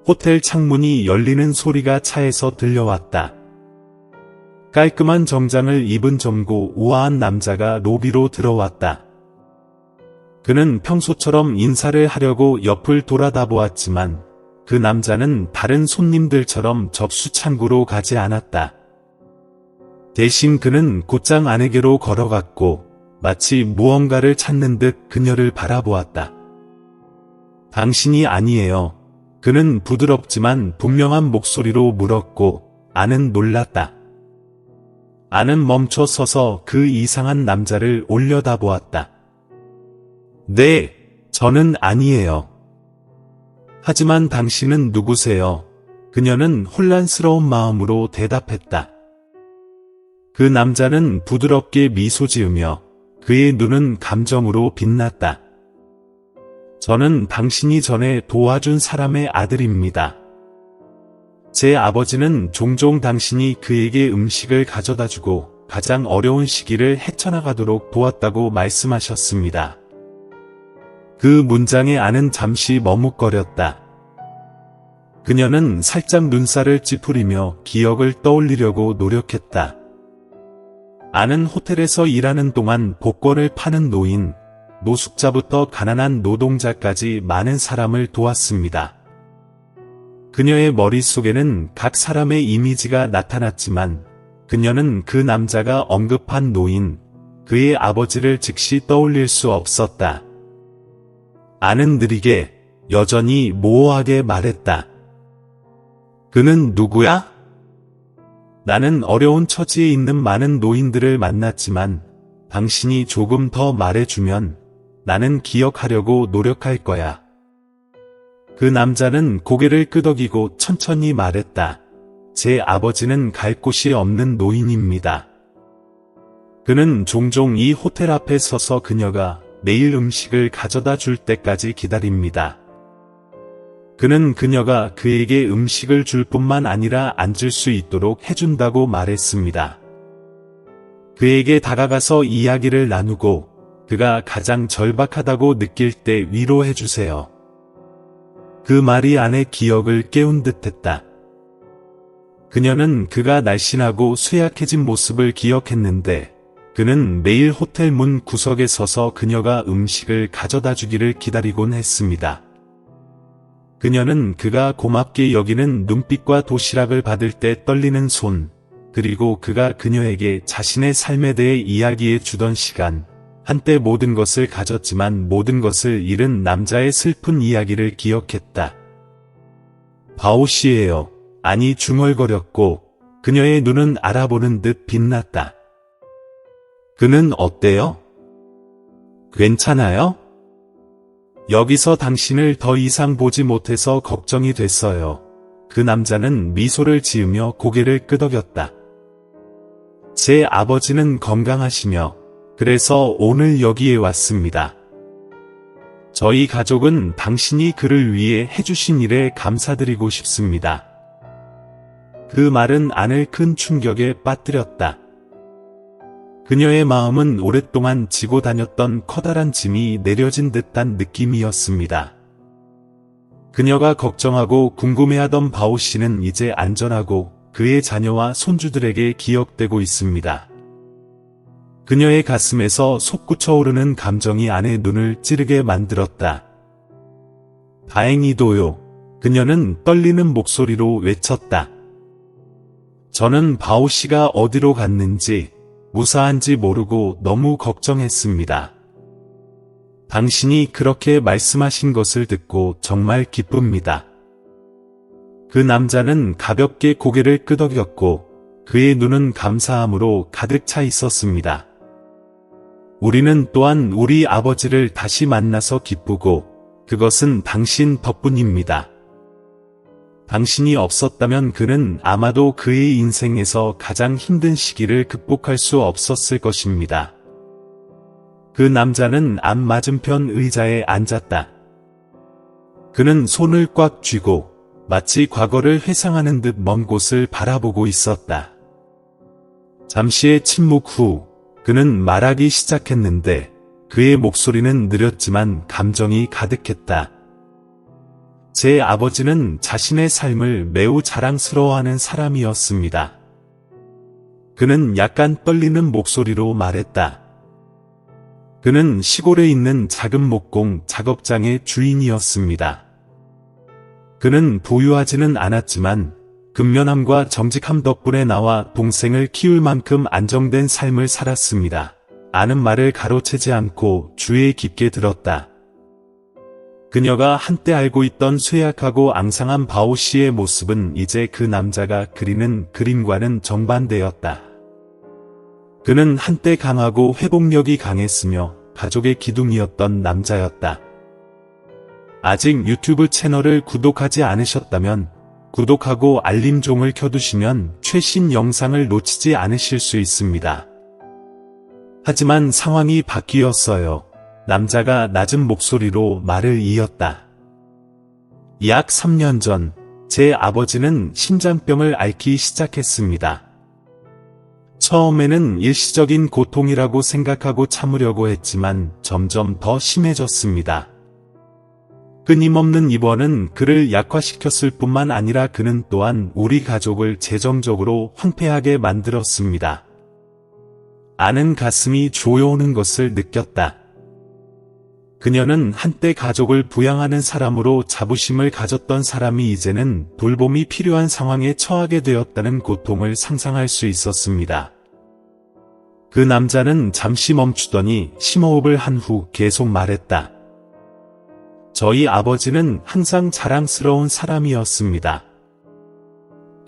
호텔 창문이 열리는 소리가 차에서 들려왔다. 깔끔한 정장을 입은 젊고 우아한 남자가 로비로 들어왔다. 그는 평소처럼 인사를 하려고 옆을 돌아다보았지만 그 남자는 다른 손님들처럼 접수 창구로 가지 않았다. 대신 그는 곧장 아내에게로 걸어갔고 마치 무언가를 찾는 듯 그녀를 바라보았다. 당신이 아니에요. 그는 부드럽지만 분명한 목소리로 물었고 아는 놀랐다. 아는 멈춰 서서 그 이상한 남자를 올려다보았다. 네, 저는 아니에요. 하지만 당신은 누구세요? 그녀는 혼란스러운 마음으로 대답했다. 그 남자는 부드럽게 미소 지으며 그의 눈은 감정으로 빛났다. 저는 당신이 전에 도와준 사람의 아들입니다. 제 아버지는 종종 당신이 그에게 음식을 가져다주고 가장 어려운 시기를 헤쳐나가도록 도왔다고 말씀하셨습니다. 그 문장에 아는 잠시 머뭇거렸다. 그녀는 살짝 눈살을 찌푸리며 기억을 떠올리려고 노력했다. 아는 호텔에서 일하는 동안 복권을 파는 노인, 노숙자부터 가난한 노동자까지 많은 사람을 도왔습니다. 그녀의 머릿속에는 각 사람의 이미지가 나타났지만 그녀는 그 남자가 언급한 노인, 그의 아버지를 즉시 떠올릴 수 없었다. 아는 느리게, 여전히 모호하게 말했다. 그는 누구야? 나는 어려운 처지에 있는 많은 노인들을 만났지만 당신이 조금 더 말해주면 나는 기억하려고 노력할 거야. 그 남자는 고개를 끄덕이고 천천히 말했다. 제 아버지는 갈 곳이 없는 노인입니다. 그는 종종 이 호텔 앞에 서서 그녀가 매일 음식을 가져다 줄 때까지 기다립니다. 그는 그녀가 그에게 음식을 줄 뿐만 아니라 앉을 수 있도록 해준다고 말했습니다. 그에게 다가가서 이야기를 나누고 그가 가장 절박하다고 느낄 때 위로해주세요. 그 말이 안의 기억을 깨운 듯했다. 그녀는 그가 날씬하고 쇠약해진 모습을 기억했는데 그는 매일 호텔 문 구석에 서서 그녀가 음식을 가져다 주기를 기다리곤 했습니다. 그녀는 그가 고맙게 여기는 눈빛과 도시락을 받을 때 떨리는 손, 그리고 그가 그녀에게 자신의 삶에 대해 이야기해 주던 시간, 한때 모든 것을 가졌지만 모든 것을 잃은 남자의 슬픈 이야기를 기억했다. 바오 씨예요. 아니 중얼거렸고 그녀의 눈은 알아보는 듯 빛났다. 그는 어때요? 괜찮아요? 여기서 당신을 더 이상 보지 못해서 걱정이 됐어요. 그 남자는 미소를 지으며 고개를 끄덕였다. 제 아버지는 건강하시며 그래서 오늘 여기에 왔습니다. 저희 가족은 당신이 그를 위해 해주신 일에 감사드리고 싶습니다. 그 말은 안을 큰 충격에 빠뜨렸다. 그녀의 마음은 오랫동안 지고 다녔던 커다란 짐이 내려진 듯한 느낌이었습니다. 그녀가 걱정하고 궁금해하던 바오 씨는 이제 안전하고 그의 자녀와 손주들에게 기억되고 있습니다. 그녀의 가슴에서 솟구쳐 오르는 감정이 안의 눈을 찌르게 만들었다. 다행히도요. 그녀는 떨리는 목소리로 외쳤다. 저는 바오 씨가 어디로 갔는지 무사한지 모르고 너무 걱정했습니다. 당신이 그렇게 말씀하신 것을 듣고 정말 기쁩니다. 그 남자는 가볍게 고개를 끄덕였고 그의 눈은 감사함으로 가득 차 있었습니다. 우리는 또한 우리 아버지를 다시 만나서 기쁘고 그것은 당신 덕분입니다. 당신이 없었다면 그는 아마도 그의 인생에서 가장 힘든 시기를 극복할 수 없었을 것입니다. 그 남자는 앞 맞은편 의자에 앉았다. 그는 손을 꽉 쥐고 마치 과거를 회상하는 듯 먼 곳을 바라보고 있었다. 잠시의 침묵 후 그는 말하기 시작했는데 그의 목소리는 느렸지만 감정이 가득했다. 제 아버지는 자신의 삶을 매우 자랑스러워하는 사람이었습니다. 그는 약간 떨리는 목소리로 말했다. 그는 시골에 있는 작은 목공 작업장의 주인이었습니다. 그는 부유하지는 않았지만 근면함과 정직함 덕분에 나와 동생을 키울 만큼 안정된 삶을 살았습니다. 아는 말을 가로채지 않고 주의에 깊게 들었다. 그녀가 한때 알고 있던 쇠약하고 앙상한 바오 씨의 모습은 이제 그 남자가 그리는 그림과는 정반대였다. 그는 한때 강하고 회복력이 강했으며 가족의 기둥이었던 남자였다. 아직 유튜브 채널을 구독하지 않으셨다면 구독하고 알림종을 켜두시면 최신 영상을 놓치지 않으실 수 있습니다. 하지만 상황이 바뀌었어요. 남자가 낮은 목소리로 말을 이었다. 약 3년 전, 제 아버지는 심장병을 앓기 시작했습니다. 처음에는 일시적인 고통이라고 생각하고 참으려고 했지만 점점 더 심해졌습니다. 끊임없는 입원은 그를 약화시켰을 뿐만 아니라 그는 또한 우리 가족을 재정적으로 황폐하게 만들었습니다. 아는 가슴이 조여오는 것을 느꼈다. 그녀는 한때 가족을 부양하는 사람으로 자부심을 가졌던 사람이 이제는 돌봄이 필요한 상황에 처하게 되었다는 고통을 상상할 수 있었습니다. 그 남자는 잠시 멈추더니 심호흡을 한 후 계속 말했다. 저희 아버지는 항상 자랑스러운 사람이었습니다.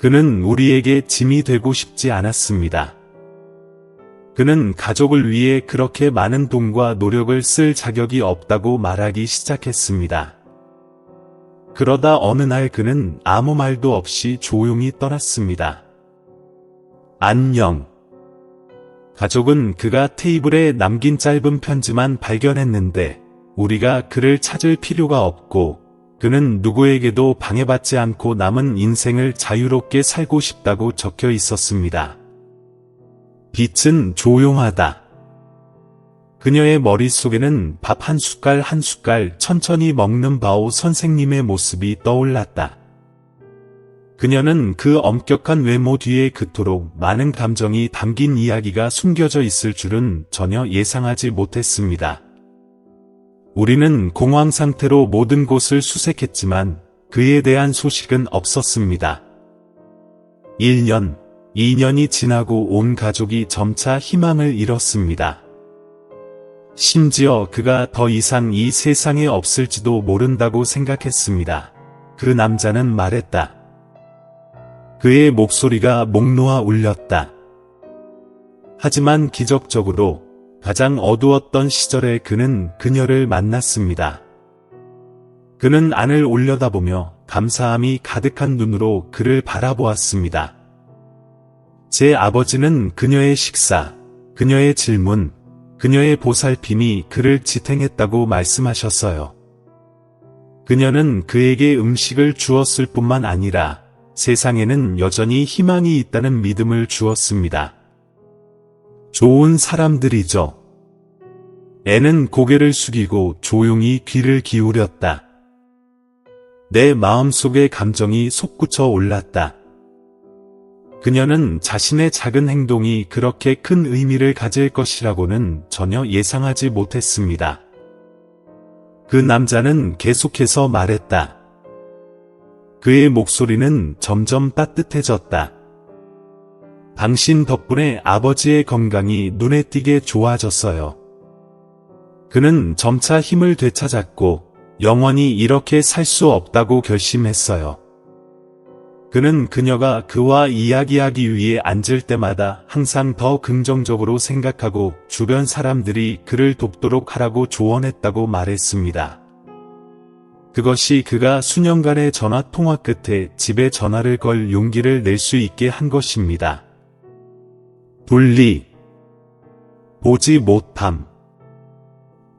그는 우리에게 짐이 되고 싶지 않았습니다. 그는 가족을 위해 그렇게 많은 돈과 노력을 쓸 자격이 없다고 말하기 시작했습니다. 그러다 어느 날 그는 아무 말도 없이 조용히 떠났습니다. 안녕. 가족은 그가 테이블에 남긴 짧은 편지만 발견했는데 우리가 그를 찾을 필요가 없고 그는 누구에게도 방해받지 않고 남은 인생을 자유롭게 살고 싶다고 적혀 있었습니다. 빛은 조용하다. 그녀의 머릿속에는 밥 한 숟갈 한 숟갈 천천히 먹는 바오 선생님의 모습이 떠올랐다. 그녀는 그 엄격한 외모 뒤에 그토록 많은 감정이 담긴 이야기가 숨겨져 있을 줄은 전혀 예상하지 못했습니다. 우리는 공황 상태로 모든 곳을 수색했지만 그에 대한 소식은 없었습니다. 1년, 2년이 지나고 온 가족이 점차 희망을 잃었습니다. 심지어 그가 더 이상 이 세상에 없을지도 모른다고 생각했습니다. 그 남자는 말했다. 그의 목소리가 목 놓아 울렸다. 하지만 기적적으로 가장 어두웠던 시절에 그는 그녀를 만났습니다. 그는 안을 올려다보며 감사함이 가득한 눈으로 그를 바라보았습니다. 제 아버지는 그녀의 식사, 그녀의 질문, 그녀의 보살핌이 그를 지탱했다고 말씀하셨어요. 그녀는 그에게 음식을 주었을 뿐만 아니라 세상에는 여전히 희망이 있다는 믿음을 주었습니다. 좋은 사람들이죠. 애는 고개를 숙이고 조용히 귀를 기울였다. 내 마음속의 감정이 솟구쳐 올랐다. 그녀는 자신의 작은 행동이 그렇게 큰 의미를 가질 것이라고는 전혀 예상하지 못했습니다. 그 남자는 계속해서 말했다. 그의 목소리는 점점 따뜻해졌다. 당신 덕분에 아버지의 건강이 눈에 띄게 좋아졌어요. 그는 점차 힘을 되찾았고 영원히 이렇게 살 수 없다고 결심했어요. 그는 그녀가 그와 이야기하기 위해 앉을 때마다 항상 더 긍정적으로 생각하고 주변 사람들이 그를 돕도록 하라고 조언했다고 말했습니다. 그것이 그가 수년간의 전화 통화 끝에 집에 전화를 걸 용기를 낼 수 있게 한 것입니다. 분리. 보지 못함.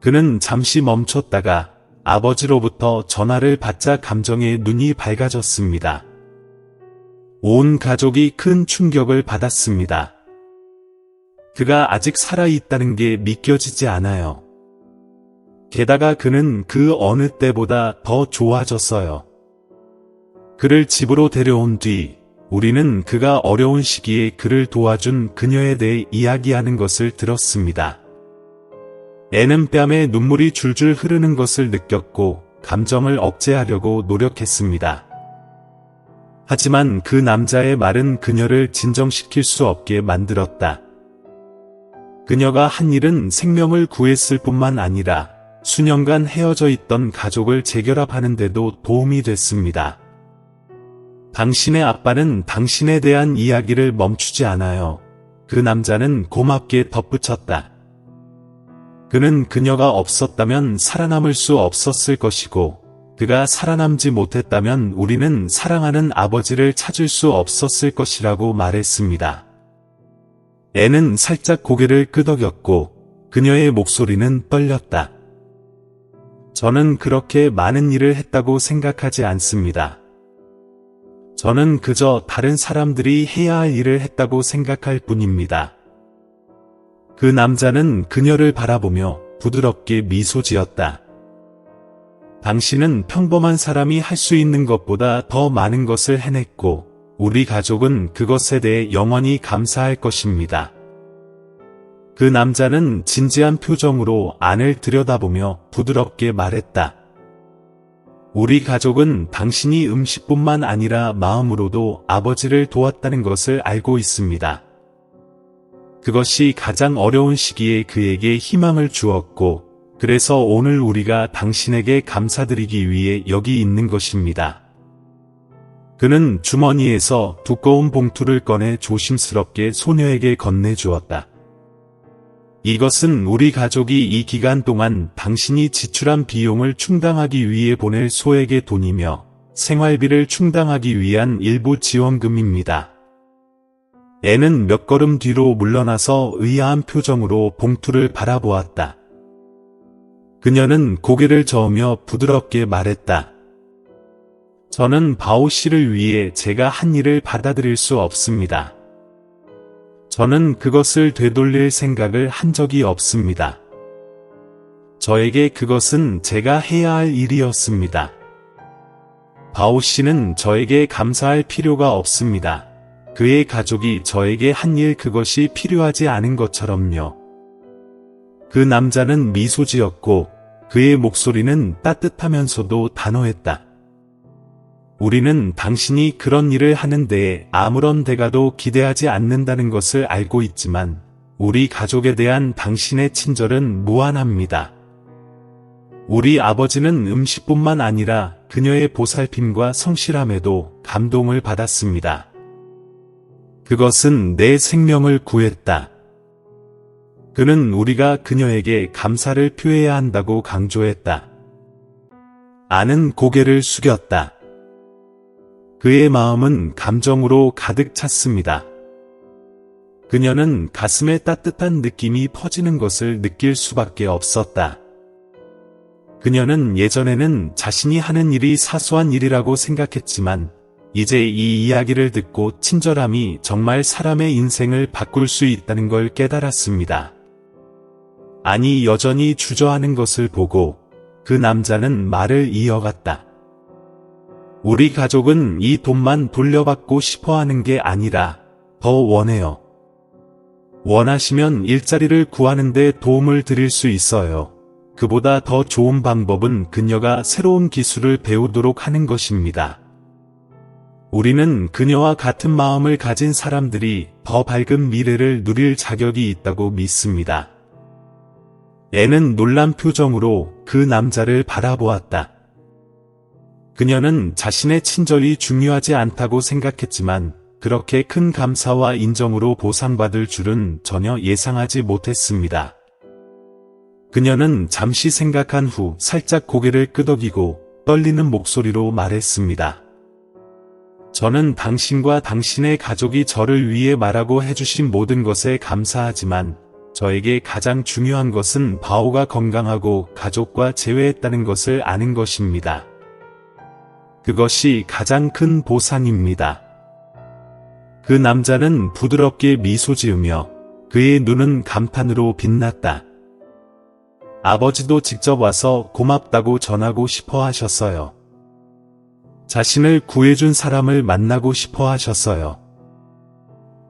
그는 잠시 멈췄다가 아버지로부터 전화를 받자 감정의 눈이 밝아졌습니다. 온 가족이 큰 충격을 받았습니다. 그가 아직 살아있다는 게 믿겨지지 않아요. 게다가 그는 그 어느 때보다 더 좋아졌어요. 그를 집으로 데려온 뒤 우리는 그가 어려운 시기에 그를 도와준 그녀에 대해 이야기하는 것을 들었습니다. 애는 뺨에 눈물이 줄줄 흐르는 것을 느꼈고 감정을 억제하려고 노력했습니다. 하지만 그 남자의 말은 그녀를 진정시킬 수 없게 만들었다. 그녀가 한 일은 생명을 구했을 뿐만 아니라 수년간 헤어져 있던 가족을 재결합하는 데도 도움이 됐습니다. 당신의 아빠는 당신에 대한 이야기를 멈추지 않아요. 그 남자는 고맙게 덧붙였다. 그는 그녀가 없었다면 살아남을 수 없었을 것이고 그가 살아남지 못했다면 우리는 사랑하는 아버지를 찾을 수 없었을 것이라고 말했습니다. 애는 살짝 고개를 끄덕였고 그녀의 목소리는 떨렸다. 저는 그렇게 많은 일을 했다고 생각하지 않습니다. 저는 그저 다른 사람들이 해야 할 일을 했다고 생각할 뿐입니다. 그 남자는 그녀를 바라보며 부드럽게 미소 지었다. 당신은 평범한 사람이 할 수 있는 것보다 더 많은 것을 해냈고 우리 가족은 그것에 대해 영원히 감사할 것입니다. 그 남자는 진지한 표정으로 안을 들여다보며 부드럽게 말했다. 우리 가족은 당신이 음식뿐만 아니라 마음으로도 아버지를 도왔다는 것을 알고 있습니다. 그것이 가장 어려운 시기에 그에게 희망을 주었고, 그래서 오늘 우리가 당신에게 감사드리기 위해 여기 있는 것입니다. 그는 주머니에서 두꺼운 봉투를 꺼내 조심스럽게 소녀에게 건네주었다. 이것은 우리 가족이 이 기간 동안 당신이 지출한 비용을 충당하기 위해 보낼 소액의 돈이며 생활비를 충당하기 위한 일부 지원금입니다. 애는 몇 걸음 뒤로 물러나서 의아한 표정으로 봉투를 바라보았다. 그녀는 고개를 저으며 부드럽게 말했다. 저는 바오 씨를 위해 제가 한 일을 받아들일 수 없습니다. 저는 그것을 되돌릴 생각을 한 적이 없습니다. 저에게 그것은 제가 해야 할 일이었습니다. 바오 씨는 저에게 감사할 필요가 없습니다. 그의 가족이 저에게 한 일 그것이 필요하지 않은 것처럼요. 그 남자는 미소 지었고 그의 목소리는 따뜻하면서도 단호했다. 우리는 당신이 그런 일을 하는 데에 아무런 대가도 기대하지 않는다는 것을 알고 있지만 우리 가족에 대한 당신의 친절은 무한합니다. 우리 아버지는 음식뿐만 아니라 그녀의 보살핌과 성실함에도 감동을 받았습니다. 그것은 내 생명을 구했다. 그는 우리가 그녀에게 감사를 표해야 한다고 강조했다. 아는 고개를 숙였다. 그의 마음은 감정으로 가득 찼습니다. 그녀는 가슴에 따뜻한 느낌이 퍼지는 것을 느낄 수밖에 없었다. 그녀는 예전에는 자신이 하는 일이 사소한 일이라고 생각했지만 이제 이 이야기를 듣고 친절함이 정말 사람의 인생을 바꿀 수 있다는 걸 깨달았습니다. 아니 여전히 주저하는 것을 보고 그 남자는 말을 이어갔다. 우리 가족은 이 돈만 돌려받고 싶어 하는 게 아니라 더 원해요. 원하시면 일자리를 구하는 데 도움을 드릴 수 있어요. 그보다 더 좋은 방법은 그녀가 새로운 기술을 배우도록 하는 것입니다. 우리는 그녀와 같은 마음을 가진 사람들이 더 밝은 미래를 누릴 자격이 있다고 믿습니다. 애는 놀란 표정으로 그 남자를 바라보았다. 그녀는 자신의 친절이 중요하지 않다고 생각했지만 그렇게 큰 감사와 인정으로 보상받을 줄은 전혀 예상하지 못했습니다. 그녀는 잠시 생각한 후 살짝 고개를 끄덕이고 떨리는 목소리로 말했습니다. 저는 당신과 당신의 가족이 저를 위해 말하고 해주신 모든 것에 감사하지만 저에게 가장 중요한 것은 바오가 건강하고 가족과 재회했다는 것을 아는 것입니다. 그것이 가장 큰 보상입니다. 그 남자는 부드럽게 미소 지으며 그의 눈은 감탄으로 빛났다. 아버지도 직접 와서 고맙다고 전하고 싶어 하셨어요. 자신을 구해준 사람을 만나고 싶어 하셨어요.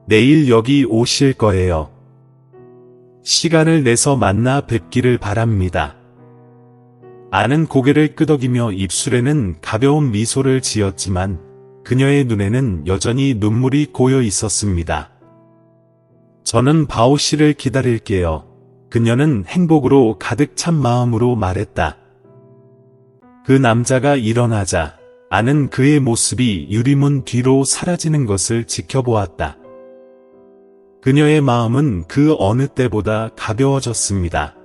내일 여기 오실 거예요. 시간을 내서 만나 뵙기를 바랍니다. 아는 고개를 끄덕이며 입술에는 가벼운 미소를 지었지만 그녀의 눈에는 여전히 눈물이 고여 있었습니다. 저는 바오 씨를 기다릴게요. 그녀는 행복으로 가득 찬 마음으로 말했다. 그 남자가 일어나자 아는 그의 모습이 유리문 뒤로 사라지는 것을 지켜보았다. 그녀의 마음은 그 어느 때보다 가벼워졌습니다.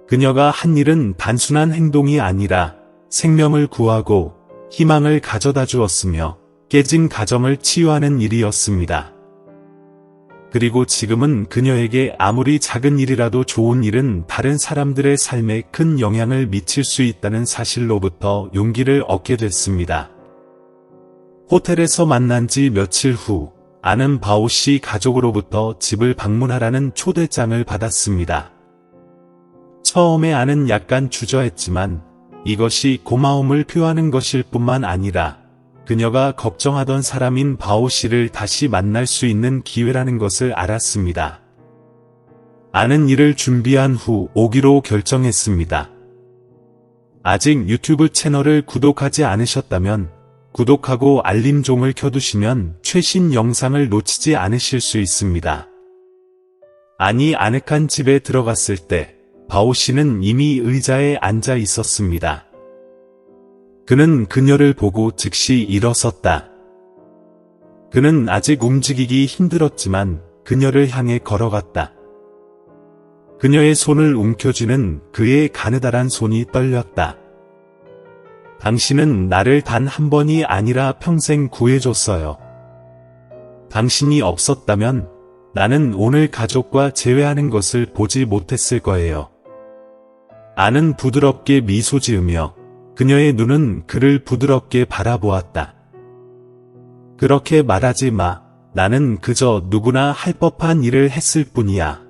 그녀가 한 일은 단순한 행동이 아니라 생명을 구하고 희망을 가져다 주었으며 깨진 가정을 치유하는 일이었습니다. 그리고 지금은 그녀에게 아무리 작은 일이라도 좋은 일은 다른 사람들의 삶에 큰 영향을 미칠 수 있다는 사실로부터 용기를 얻게 됐습니다. 호텔에서 만난 지 며칠 후 아는 바오 씨 가족으로부터 집을 방문하라는 초대장을 받았습니다. 처음에 아는 약간 주저했지만 이것이 고마움을 표하는 것일 뿐만 아니라 그녀가 걱정하던 사람인 바오 씨를 다시 만날 수 있는 기회라는 것을 알았습니다. 아는 일을 준비한 후 오기로 결정했습니다. 아직 유튜브 채널을 구독하지 않으셨다면 구독하고 알림종을 켜두시면 최신 영상을 놓치지 않으실 수 있습니다. 안이 아늑한 집에 들어갔을 때 바오 씨는 이미 의자에 앉아 있었습니다. 그는 그녀를 보고 즉시 일어섰다. 그는 아직 움직이기 힘들었지만 그녀를 향해 걸어갔다. 그녀의 손을 움켜쥐는 그의 가느다란 손이 떨렸다. 당신은 나를 단 한 번이 아니라 평생 구해줬어요. 당신이 없었다면 나는 오늘 가족과 재회하는 것을 보지 못했을 거예요. 안은 부드럽게 미소 지으며 그녀의 눈은 그를 부드럽게 바라보았다. 그렇게 말하지 마. 나는 그저 누구나 할 법한 일을 했을 뿐이야.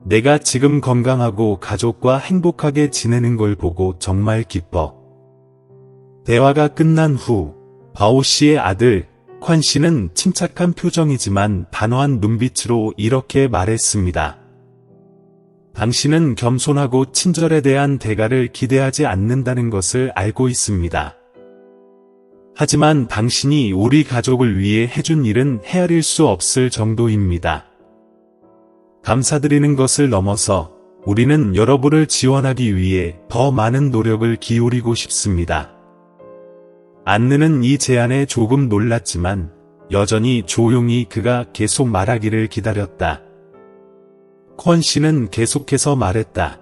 내가 지금 건강하고 가족과 행복하게 지내는 걸 보고 정말 기뻐. 대화가 끝난 후 바오 씨의 아들 콴 씨는 침착한 표정이지만 단호한 눈빛으로 이렇게 말했습니다. 당신은 겸손하고 친절에 대한 대가를 기대하지 않는다는 것을 알고 있습니다. 하지만 당신이 우리 가족을 위해 해준 일은 헤아릴 수 없을 정도입니다. 감사드리는 것을 넘어서 우리는 여러분을 지원하기 위해 더 많은 노력을 기울이고 싶습니다. 안느는 이 제안에 조금 놀랐지만 여전히 조용히 그가 계속 말하기를 기다렸다. 콴 씨는 계속해서 말했다.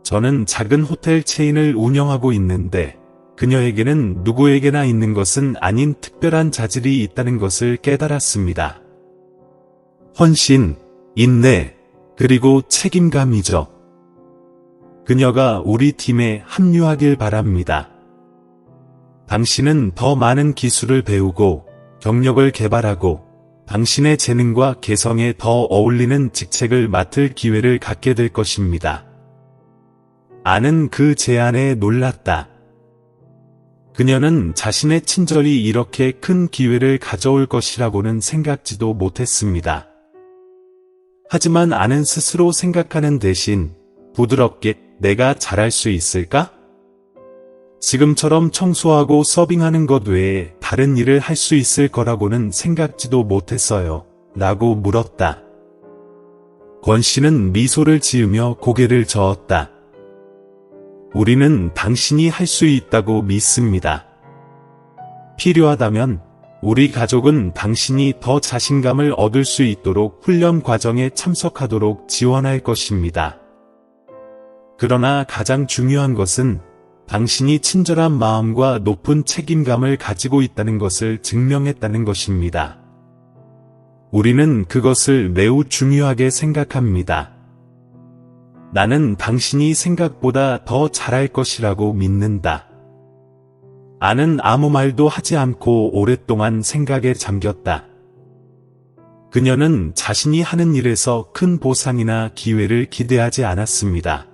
저는 작은 호텔 체인을 운영하고 있는데 그녀에게는 누구에게나 있는 것은 아닌 특별한 자질이 있다는 것을 깨달았습니다. 헌신, 인내, 그리고 책임감이죠. 그녀가 우리 팀에 합류하길 바랍니다. 당신은 더 많은 기술을 배우고 경력을 개발하고 당신의 재능과 개성에 더 어울리는 직책을 맡을 기회를 갖게 될 것입니다. 안은 그 제안에 놀랐다. 그녀는 자신의 친절이 이렇게 큰 기회를 가져올 것이라고는 생각지도 못했습니다. 하지만 안은 스스로 생각하는 대신 부드럽게 내가 잘할 수 있을까? 지금처럼 청소하고 서빙하는 것 외에 다른 일을 할 수 있을 거라고는 생각지도 못했어요. 라고 물었다. 권 씨는 미소를 지으며 고개를 저었다. 우리는 당신이 할 수 있다고 믿습니다. 필요하다면 우리 가족은 당신이 더 자신감을 얻을 수 있도록 훈련 과정에 참석하도록 지원할 것입니다. 그러나 가장 중요한 것은 당신이 친절한 마음과 높은 책임감을 가지고 있다는 것을 증명했다는 것입니다. 우리는 그것을 매우 중요하게 생각합니다. 나는 당신이 생각보다 더 잘할 것이라고 믿는다. 안은 아무 말도 하지 않고 오랫동안 생각에 잠겼다. 그녀는 자신이 하는 일에서 큰 보상이나 기회를 기대하지 않았습니다.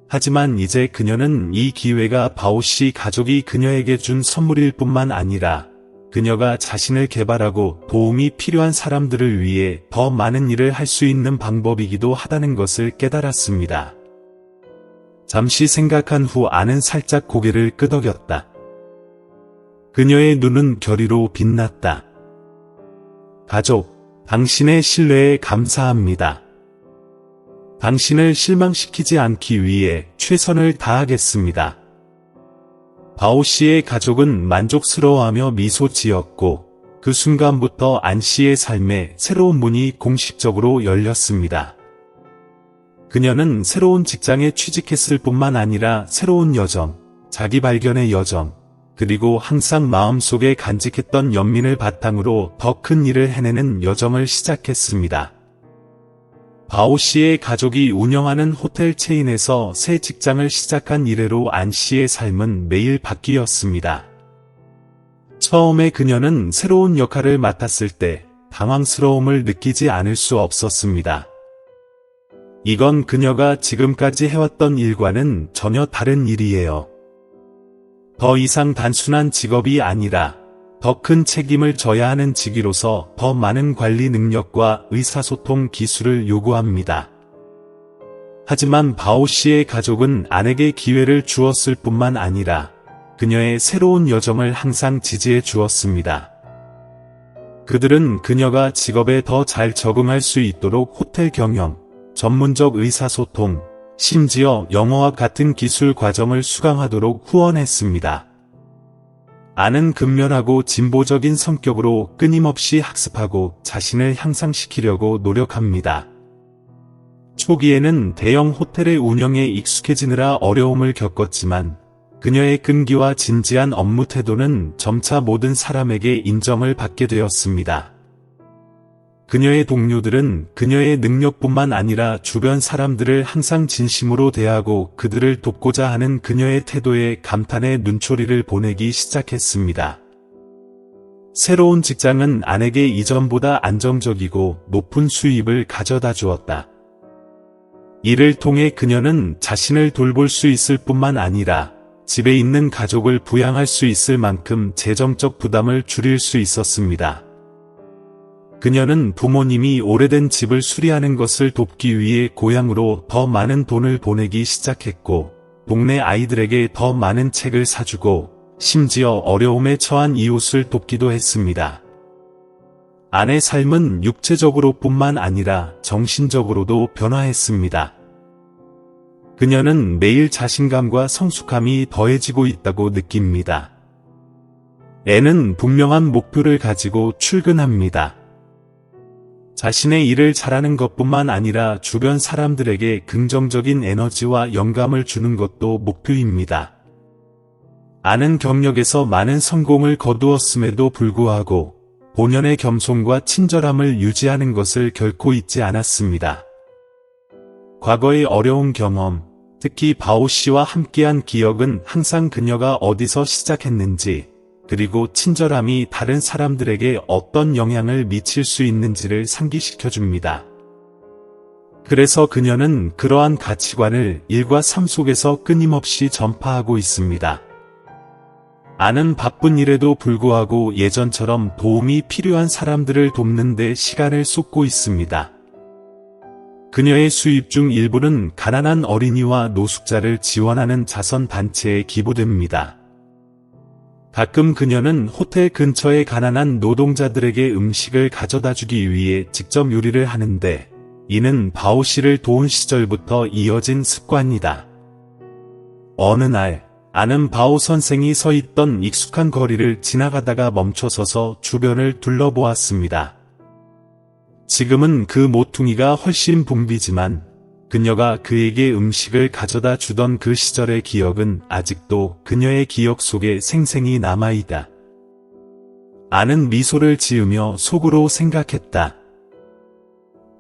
하지만 이제 그녀는 이 기회가 바오 씨 가족이 그녀에게 준 선물일 뿐만 아니라 그녀가 자신을 개발하고 도움이 필요한 사람들을 위해 더 많은 일을 할 수 있는 방법이기도 하다는 것을 깨달았습니다. 잠시 생각한 후 안은 살짝 고개를 끄덕였다. 그녀의 눈은 결의로 빛났다. 가족, 당신의 신뢰에 감사합니다. 당신을 실망시키지 않기 위해 최선을 다하겠습니다. 바오 씨의 가족은 만족스러워하며 미소 지었고 그 순간부터 안 씨의 삶에 새로운 문이 공식적으로 열렸습니다. 그녀는 새로운 직장에 취직했을 뿐만 아니라 새로운 여정, 자기 발견의 여정, 그리고 항상 마음속에 간직했던 연민을 바탕으로 더 큰 일을 해내는 여정을 시작했습니다. 바오 씨의 가족이 운영하는 호텔 체인에서 새 직장을 시작한 이래로 안 씨의 삶은 매일 바뀌었습니다. 처음에 그녀는 새로운 역할을 맡았을 때 당황스러움을 느끼지 않을 수 없었습니다. 이건 그녀가 지금까지 해왔던 일과는 전혀 다른 일이에요. 더 이상 단순한 직업이 아니라 더 큰 책임을 져야 하는 직위로서 더 많은 관리 능력과 의사소통 기술을 요구합니다. 하지만 바오 씨의 가족은 아내에게 기회를 주었을 뿐만 아니라 그녀의 새로운 여정을 항상 지지해 주었습니다. 그들은 그녀가 직업에 더 잘 적응할 수 있도록 호텔 경영, 전문적 의사소통, 심지어 영어와 같은 기술 과정을 수강하도록 후원했습니다. 아는 근면하고 진보적인 성격으로 끊임없이 학습하고 자신을 향상시키려고 노력합니다. 초기에는 대형 호텔의 운영에 익숙해지느라 어려움을 겪었지만 그녀의 끈기와 진지한 업무 태도는 점차 모든 사람에게 인정을 받게 되었습니다. 그녀의 동료들은 그녀의 능력뿐만 아니라 주변 사람들을 항상 진심으로 대하고 그들을 돕고자 하는 그녀의 태도에 감탄의 눈초리를 보내기 시작했습니다. 새로운 직장은 아내에게 이전보다 안정적이고 높은 수입을 가져다 주었다. 이를 통해 그녀는 자신을 돌볼 수 있을 뿐만 아니라 집에 있는 가족을 부양할 수 있을 만큼 재정적 부담을 줄일 수 있었습니다. 그녀는 부모님이 오래된 집을 수리하는 것을 돕기 위해 고향으로 더 많은 돈을 보내기 시작했고, 동네 아이들에게 더 많은 책을 사주고, 심지어 어려움에 처한 이웃을 돕기도 했습니다. 아내 삶은 육체적으로뿐만 아니라 정신적으로도 변화했습니다. 그녀는 매일 자신감과 성숙함이 더해지고 있다고 느낍니다. 애는 분명한 목표를 가지고 출근합니다. 자신의 일을 잘하는 것뿐만 아니라 주변 사람들에게 긍정적인 에너지와 영감을 주는 것도 목표입니다. 아는 경력에서 많은 성공을 거두었음에도 불구하고 본연의 겸손과 친절함을 유지하는 것을 결코 잊지 않았습니다. 과거의 어려운 경험, 특히 바오 씨와 함께한 기억은 항상 그녀가 어디서 시작했는지, 그리고 친절함이 다른 사람들에게 어떤 영향을 미칠 수 있는지를 상기시켜줍니다. 그래서 그녀는 그러한 가치관을 일과 삶 속에서 끊임없이 전파하고 있습니다. 아는 바쁜 일에도 불구하고 예전처럼 도움이 필요한 사람들을 돕는 데 시간을 쏟고 있습니다. 그녀의 수입 중 일부는 가난한 어린이와 노숙자를 지원하는 자선단체에 기부됩니다. 가끔 그녀는 호텔 근처의 가난한 노동자들에게 음식을 가져다 주기 위해 직접 요리를 하는데, 이는 바오 씨를 도운 시절부터 이어진 습관이다. 어느 날, 아는 바오 선생이 서 있던 익숙한 거리를 지나가다가 멈춰서서 주변을 둘러보았습니다. 지금은 그 모퉁이가 훨씬 붐비지만 그녀가 그에게 음식을 가져다 주던 그 시절의 기억은 아직도 그녀의 기억 속에 생생히 남아있다. 아는 미소를 지으며 속으로 생각했다.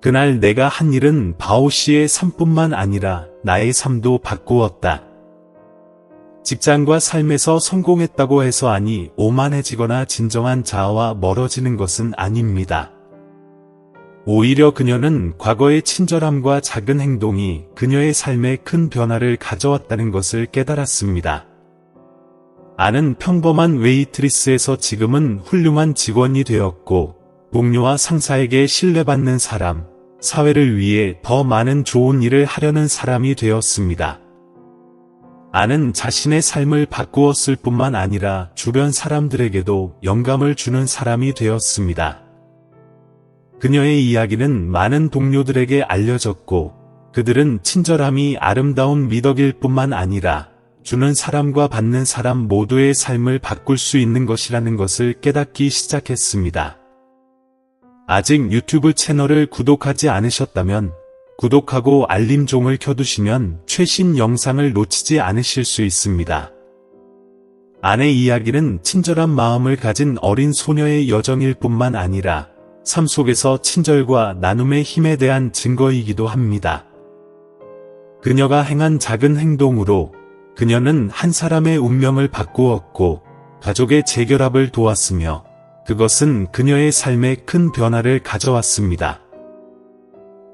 그날 내가 한 일은 바오 씨의 삶뿐만 아니라 나의 삶도 바꾸었다. 직장과 삶에서 성공했다고 해서 안이 오만해지거나 진정한 자아와 멀어지는 것은 아닙니다. 오히려 그녀는 과거의 친절함과 작은 행동이 그녀의 삶에 큰 변화를 가져왔다는 것을 깨달았습니다. 아는 평범한 웨이트리스에서 지금은 훌륭한 직원이 되었고, 동료와 상사에게 신뢰받는 사람, 사회를 위해 더 많은 좋은 일을 하려는 사람이 되었습니다. 아는 자신의 삶을 바꾸었을 뿐만 아니라 주변 사람들에게도 영감을 주는 사람이 되었습니다. 그녀의 이야기는 많은 동료들에게 알려졌고, 그들은 친절함이 아름다운 미덕일 뿐만 아니라 주는 사람과 받는 사람 모두의 삶을 바꿀 수 있는 것이라는 것을 깨닫기 시작했습니다. 아직 유튜브 채널을 구독하지 않으셨다면 구독하고 알림종을 켜두시면 최신 영상을 놓치지 않으실 수 있습니다. 아내 이야기는 친절한 마음을 가진 어린 소녀의 여정일 뿐만 아니라 삶 속에서 친절과 나눔의 힘에 대한 증거이기도 합니다. 그녀가 행한 작은 행동으로 그녀는 한 사람의 운명을 바꾸었고 가족의 재결합을 도왔으며 그것은 그녀의 삶에 큰 변화를 가져왔습니다.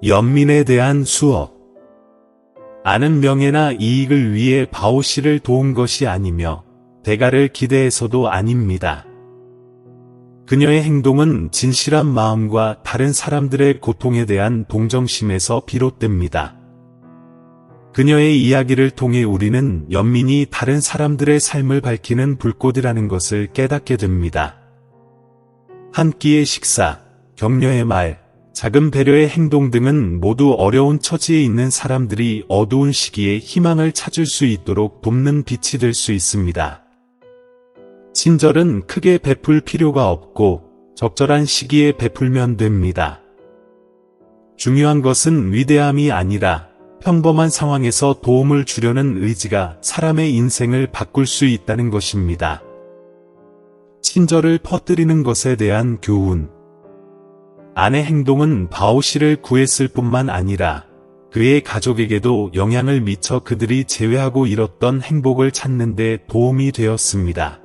연민에 대한 수업. 아는 명예나 이익을 위해 바오 씨를 도운 것이 아니며 대가를 기대해서도 아닙니다. 그녀의 행동은 진실한 마음과 다른 사람들의 고통에 대한 동정심에서 비롯됩니다. 그녀의 이야기를 통해 우리는 연민이 다른 사람들의 삶을 밝히는 불꽃이라는 것을 깨닫게 됩니다. 한 끼의 식사, 격려의 말, 작은 배려의 행동 등은 모두 어려운 처지에 있는 사람들이 어두운 시기에 희망을 찾을 수 있도록 돕는 빛이 될 수 있습니다. 친절은 크게 베풀 필요가 없고 적절한 시기에 베풀면 됩니다. 중요한 것은 위대함이 아니라 평범한 상황에서 도움을 주려는 의지가 사람의 인생을 바꿀 수 있다는 것입니다. 친절을 퍼뜨리는 것에 대한 교훈. 아내 행동은 바오 씨를 구했을 뿐만 아니라 그의 가족에게도 영향을 미쳐 그들이 재회하고 잃었던 행복을 찾는 데 도움이 되었습니다.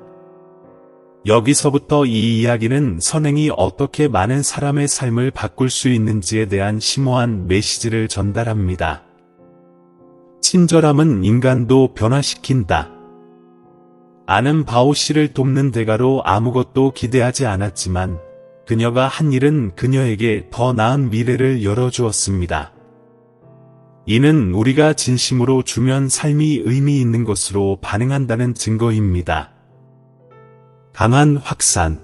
여기서부터 이 이야기는 선행이 어떻게 많은 사람의 삶을 바꿀 수 있는지에 대한 심오한 메시지를 전달합니다. 친절함은 인간도 변화시킨다. 아는 바오 씨를 돕는 대가로 아무것도 기대하지 않았지만 그녀가 한 일은 그녀에게 더 나은 미래를 열어주었습니다. 이는 우리가 진심으로 주면 삶이 의미 있는 것으로 반응한다는 증거입니다. 강한 확산.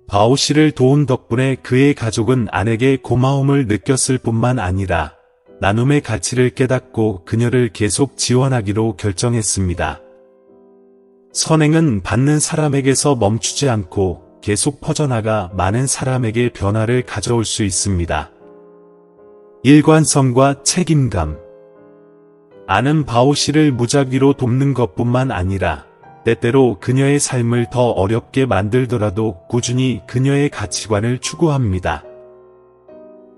바오 씨를 도운 덕분에 그의 가족은 아내에게 고마움을 느꼈을 뿐만 아니라 나눔의 가치를 깨닫고 그녀를 계속 지원하기로 결정했습니다. 선행은 받는 사람에게서 멈추지 않고 계속 퍼져나가 많은 사람에게 변화를 가져올 수 있습니다. 일관성과 책임감. 아는 바오 씨를 무작위로 돕는 것뿐만 아니라 때때로 그녀의 삶을 더 어렵게 만들더라도 꾸준히 그녀의 가치관을 추구합니다.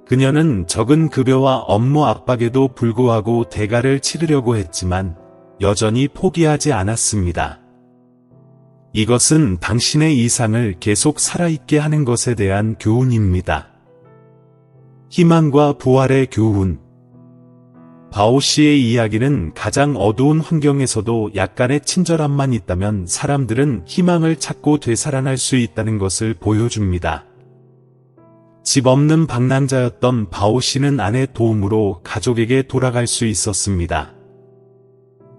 그녀는 적은 급여와 업무 압박에도 불구하고 대가를 치르려고 했지만 여전히 포기하지 않았습니다. 이것은 당신의 이상을 계속 살아있게 하는 것에 대한 교훈입니다. 희망과 부활의 교훈. 바오 씨의 이야기는 가장 어두운 환경에서도 약간의 친절함만 있다면 사람들은 희망을 찾고 되살아날 수 있다는 것을 보여줍니다. 집 없는 방랑자였던 바오 씨는 아내 도움으로 가족에게 돌아갈 수 있었습니다.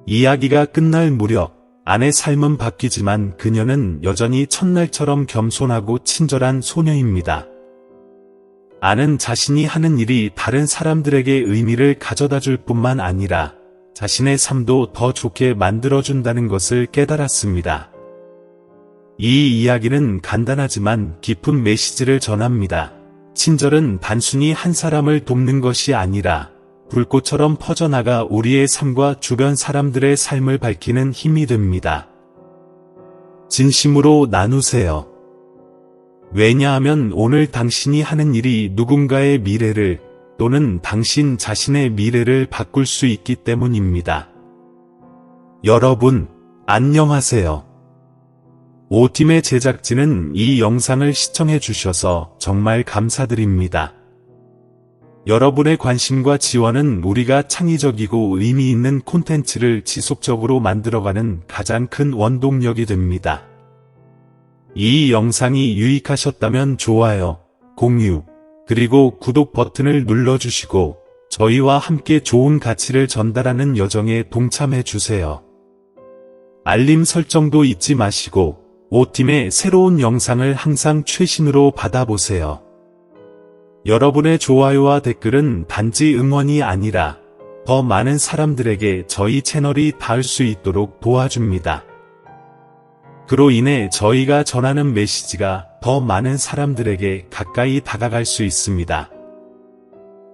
이야기가 끝날 무렵 아내 삶은 바뀌지만 그녀는 여전히 첫날처럼 겸손하고 친절한 소녀입니다. 아는 자신이 하는 일이 다른 사람들에게 의미를 가져다 줄 뿐만 아니라 자신의 삶도 더 좋게 만들어준다는 것을 깨달았습니다. 이 이야기는 간단하지만 깊은 메시지를 전합니다. 친절은 단순히 한 사람을 돕는 것이 아니라 불꽃처럼 퍼져나가 우리의 삶과 주변 사람들의 삶을 밝히는 힘이 됩니다. 진심으로 나누세요. 왜냐하면 오늘 당신이 하는 일이 누군가의 미래를 또는 당신 자신의 미래를 바꿀 수 있기 때문입니다. 여러분, 안녕하세요. 오팀의 제작진은 이 영상을 시청해 주셔서 정말 감사드립니다. 여러분의 관심과 지원은 우리가 창의적이고 의미 있는 콘텐츠를 지속적으로 만들어가는 가장 큰 원동력이 됩니다. 이 영상이 유익하셨다면 좋아요, 공유, 그리고 구독 버튼을 눌러주시고 저희와 함께 좋은 가치를 전달하는 여정에 동참해 주세요. 알림 설정도 잊지 마시고 오팀의 새로운 영상을 항상 최신으로 받아보세요. 여러분의 좋아요와 댓글은 단지 응원이 아니라 더 많은 사람들에게 저희 채널이 닿을 수 있도록 도와줍니다. 그로 인해 저희가 전하는 메시지가 더 많은 사람들에게 가까이 다가갈 수 있습니다.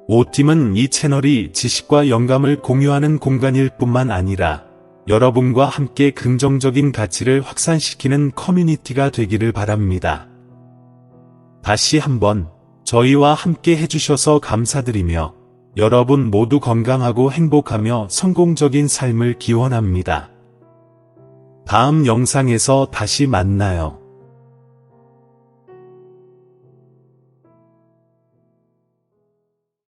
오팀은 이 채널이 지식과 영감을 공유하는 공간일 뿐만 아니라 여러분과 함께 긍정적인 가치를 확산시키는 커뮤니티가 되기를 바랍니다. 다시 한번 저희와 함께 해주셔서 감사드리며 여러분 모두 건강하고 행복하며 성공적인 삶을 기원합니다. 다음 영상에서 다시 만나요.